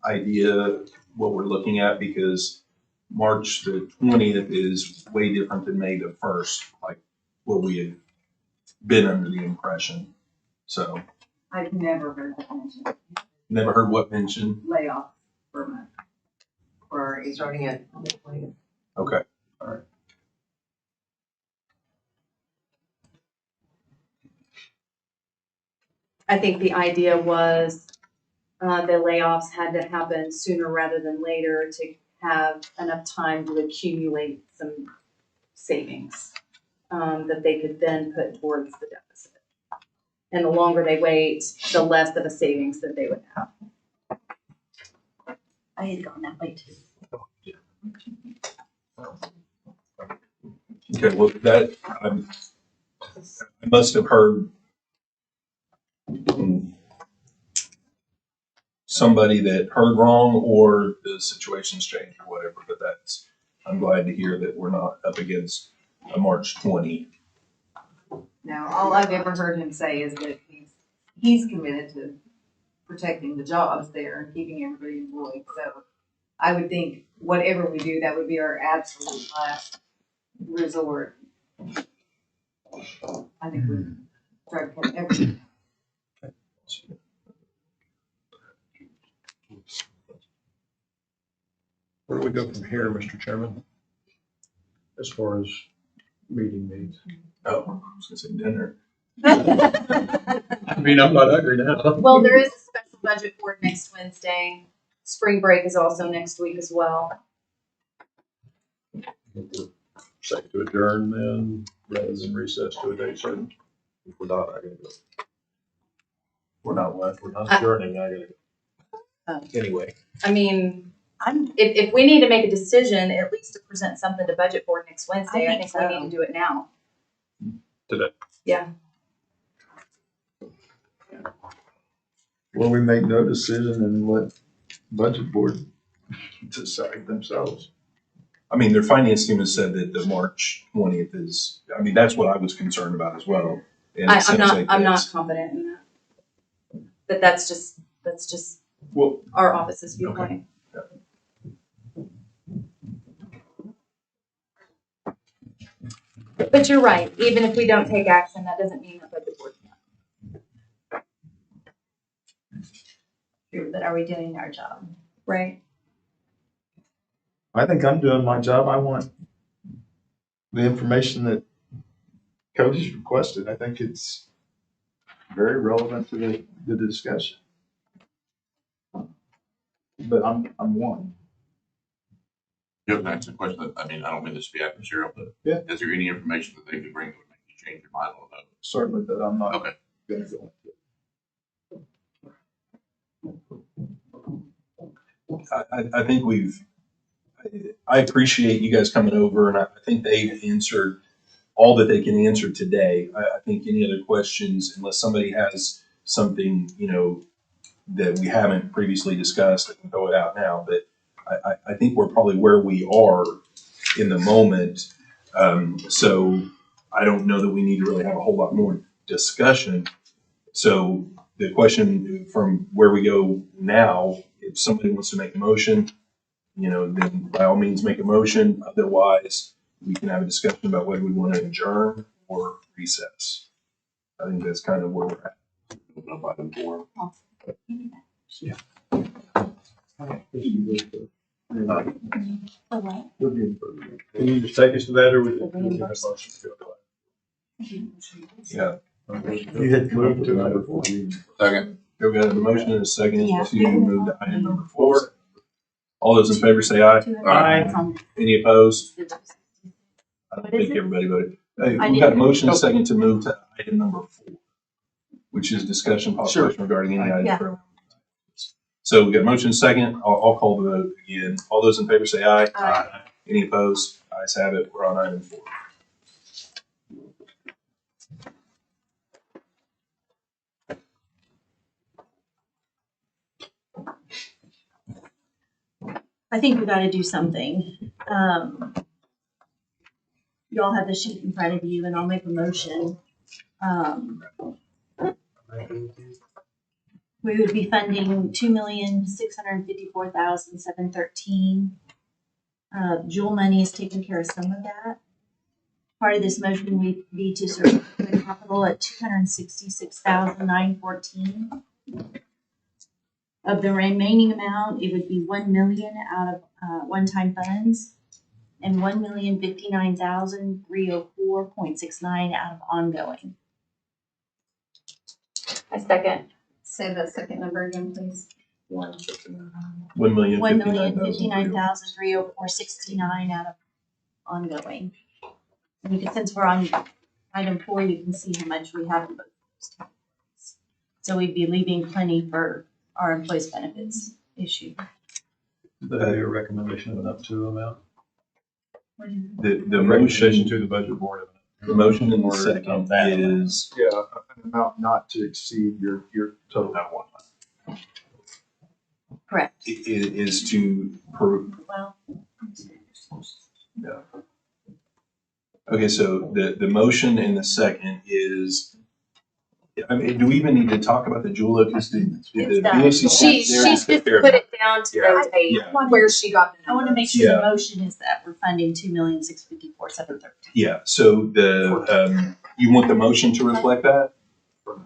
idea what we're looking at? Because March the 20th is way different than May the 1st, like what we had been under the impression. So I've never heard that mentioned, never heard what mentioned. layoff for a month. Or a starting at the 20th. Okay. All right. I think the idea was the layoffs had to happen sooner rather than later to have enough time to accumulate some savings that they could then put towards the deficit. And the longer they wait, the less of a savings that they would have. I had gone that way too. Okay. Well, that I must have heard somebody that heard wrong, or the situation's changed or whatever. But I'm glad to hear that we're not up against a March 20. Now, all I've ever heard him say is that he's committed to protecting the jobs there and keeping everybody employed. So I would think whatever we do, that would be our absolute last resort. I think we try to cut everything. Where do we go from here, Mr. Chairman? As far as meeting needs? Oh, I was gonna say dinner. I mean, I'm not hungry now. Well, there is a special budget board next Wednesday. Spring break is also next week as well. Second to adjourn then, rather than recess to a date certain. If we're not, I gotta go. We're not what? We're not adjourning, I gotta go. Anyway. I mean, if we need to make a decision, at least to present something to budget board next Wednesday, I think we need to do it now. Today. Yeah. Well, we make no decision and let budget board decide themselves. I mean, their finance team has said that the March 20th is. I mean, that's what I was concerned about as well. And it sounds like I'm not that's- confident in that. But that's just Well, our office's viewpoint. But you're right, even if we don't take action, that doesn't mean that budget board can't. True, but are we doing our job? Right. I think I'm doing my job. I want the information that Cody's requested. I think it's very relevant to the discussion. But I'm one. You have to answer the question that, I mean, I don't mean this to be adversarial, but Yeah. is there any information that they could bring that would make you change your mind on that? Certainly that I'm not Okay. gonna go into. I think I appreciate you guys coming over, and I think they've answered all that they can answer today. I think any other questions, unless somebody has something, that we haven't previously discussed, I can throw it out now. But I think we're probably where we are in the moment. So I don't know that we need to really have a whole lot more discussion. So the question from where we go now, if somebody wants to make a motion, then by all means make a motion. Otherwise, we can have a discussion about whether we want to adjourn or recess. I think that's kind of where we're at. Open up item 4. Can you just take us to that, or we can give us a motion to go? Yeah. You had moved to item 4. Second. We got a motion and a second Yeah. to move to item number 4. All those in favor say aye. Aye. Any opposed? I don't What is think it? everybody voted. Hey, I we've got a didn't. motion and a second to move to item number 4, which is discussion possible action regarding any item. Yeah. So we got a motion and a second. I'll call the vote again. All those in favor say aye. Aye. Any opposed? Ayes have it. We're on item 4. I think we gotta do something. You all have the sheet in front of you and I'll make a motion. We would be funding $2,654,713. Jewel money is taking care of some of that. Part of this motion would be to serve the capital at $266,914. Of the remaining amount, it would be 1 million out of one-time funds and 1,059,304.69 out of ongoing. I second. Say that second number again, please. 1,059,304.69 out of ongoing. And you can, since we're on item 4, you can see how much we have in both those topics. So we'd be leaving plenty for our employees' benefits issue. Is that your recommendation of an up to amount? The Recommendation motion, to the budget board. the motion in the second is, Yeah, an amount not to exceed your total. Correct. is to, Well, okay, so the motion in the second is, I mean, do we even need to talk about the Jewel? Because the It's done. BOC. She's just put it down to Yeah. notate Yeah. where she got the I want to number. make sure Yeah. the motion is that we're funding $2,654,713. Yeah, so you want the motion to reflect that? Well,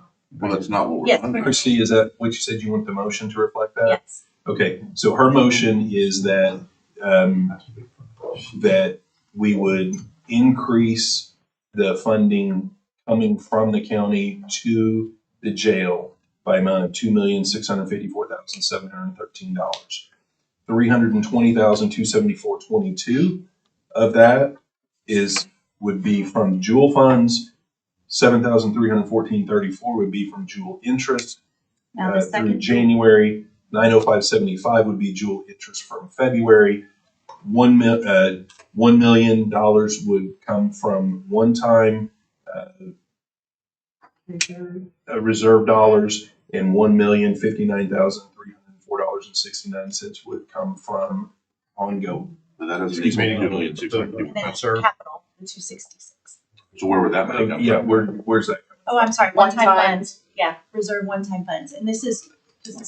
that's not what we're Yes. funding. Christy, is that what you said? You want the motion to reflect that? Yes. Okay, so her motion is that, that we would increase the funding coming from the county to the jail by amount of $2,654,713. $320,274.22 of that would be from Jewel funds. $7,314.34 would be from Jewel interest. Now the Through second. January, $905.75 would be Jewel interest from February. $1 million would come from one-time reserve dollars, and $1,059,304.69 would come from ongoing. But that doesn't Excuse me. equal 2,654. And then Sir. capital, the 266. So where would that money come from? Yeah, where's that? Oh, I'm sorry, one-time One-time. funds. Yeah, reserve one-time funds. And this is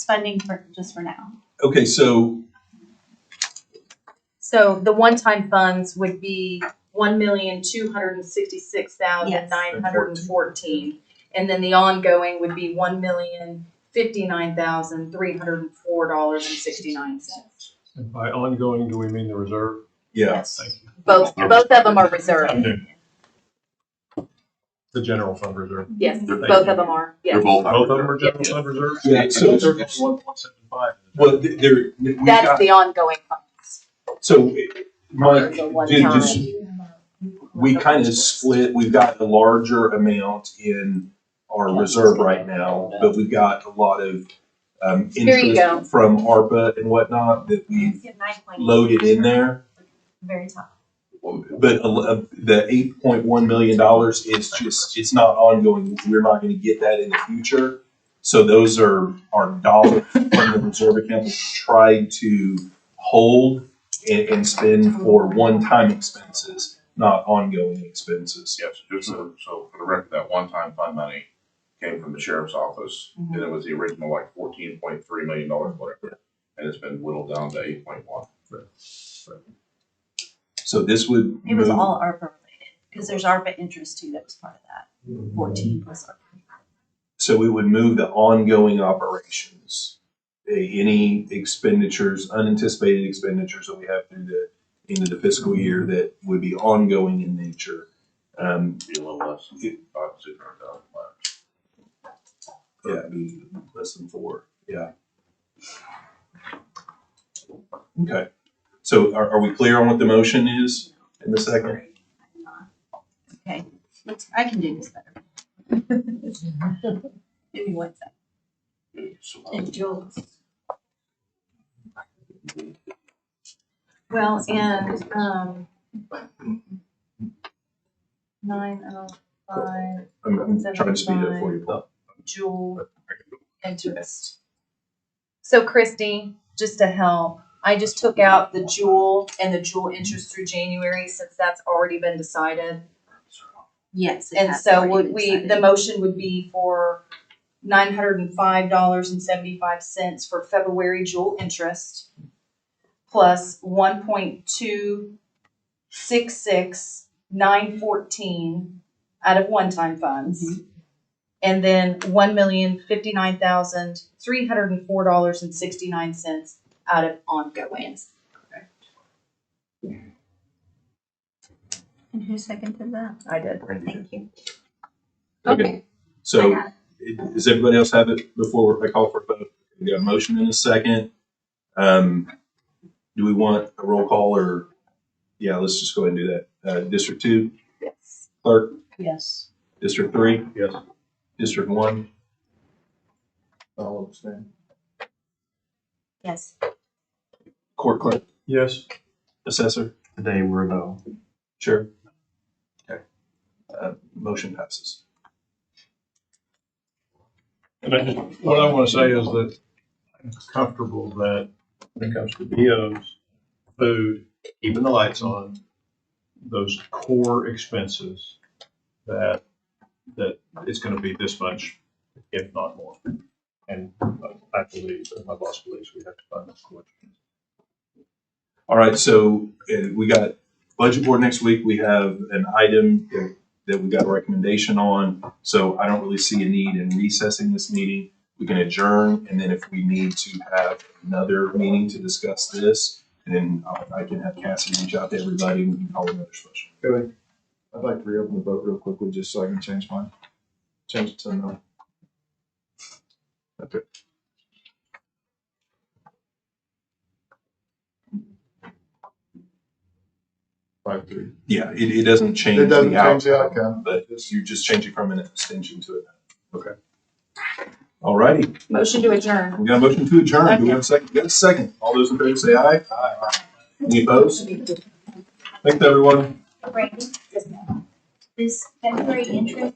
funding for, just for now. Okay, so So the one-time funds would be 1,266,914. And then the ongoing would be $1,059,304.69. And by ongoing, do we mean the reserve? yeah, Yes. Thank you. Both of them are reserved. The general fund reserve. Yes, Thank both you. of them are, They're yes. both. Both of them are general fund reserve? Yeah, so- There's 1.75. well, there, we That's got, the ongoing funds. so Mike, The one dude, time. just, we kind of split, we've got a larger amount in our reserve right now, but we've got a lot of Here you go. interest from ARPA and whatnot that we've Get 9.8. loaded in there. Very top. But the $8.1 million is just, it's not ongoing. We're not going to get that in the future. So those are dollars from the reserve account that we tried to hold and spend for one-time expenses, not ongoing expenses. Yes, just so for the record, that one-time fund money came from the sheriff's office, and it was the original like $14.3 million, whatever, and it's been whittled down to 8.1. So this would It was move- all ARPA related, because there's ARPA interest too that was part of that. 14 plus ARPA. So we would move the ongoing operations, any expenditures, unanticipated expenditures that we have through the end of the fiscal year that would be ongoing in nature. Be a little less than $600,000. Yeah, it'd be less than 4. Yeah. Okay. So are we clear on what the motion is in the second? Okay, I can do this better. Give me 1 second. And Jules. Well, and, 905 I'm trying to speed it up for you. Jewel interest. So Christy, just to help, I just took out the Jewel and the Jewel interest through January since that's already been decided. Yes. it And has so already would been we, decided. the motion would be for $905.75 for February Jewel interest plus 1.266914 out of one-time funds. And then $1,059,304.69 out of ongoing. And who seconded that? I did. Thank you. Okay. So does everybody else have it before I call for a vote? We got a motion in a second. Do we want a roll call or? Yeah, let's just go ahead and do that. District 2? Yes. Clerk? Yes. District 3? Yes. District 1? I'll abstain. Yes. Court clerk? Yes. Assessor? Today we're no. Sure. Okay. Motion passes. And what I want to say is that I'm comfortable that when it comes to BOs, food, keeping the lights on, those core expenses, that it's going to be this much, if not more. And I believe, and my boss believes, we have to fund this collection. All right, so we got budget board next week. We have an item that we got a recommendation on. So I don't really see a need in recessing this meeting. We can adjourn, and then if we need to have another meeting to discuss this, and then I can have Cassie reach out to everybody and we can call another special. Billy, I'd like to reopen the vote real quickly, just so I can change mine. Change it to no. Okay. Yeah, it doesn't change It doesn't the change the outcome, outcome. but you're just changing from an abstention to it. Okay. All righty, Motion to adjourn. we got a motion to adjourn. Do we have a second? Got a second. All those in favor say aye. Aye. Any opposed? Thanks, everyone. Randy, this February interest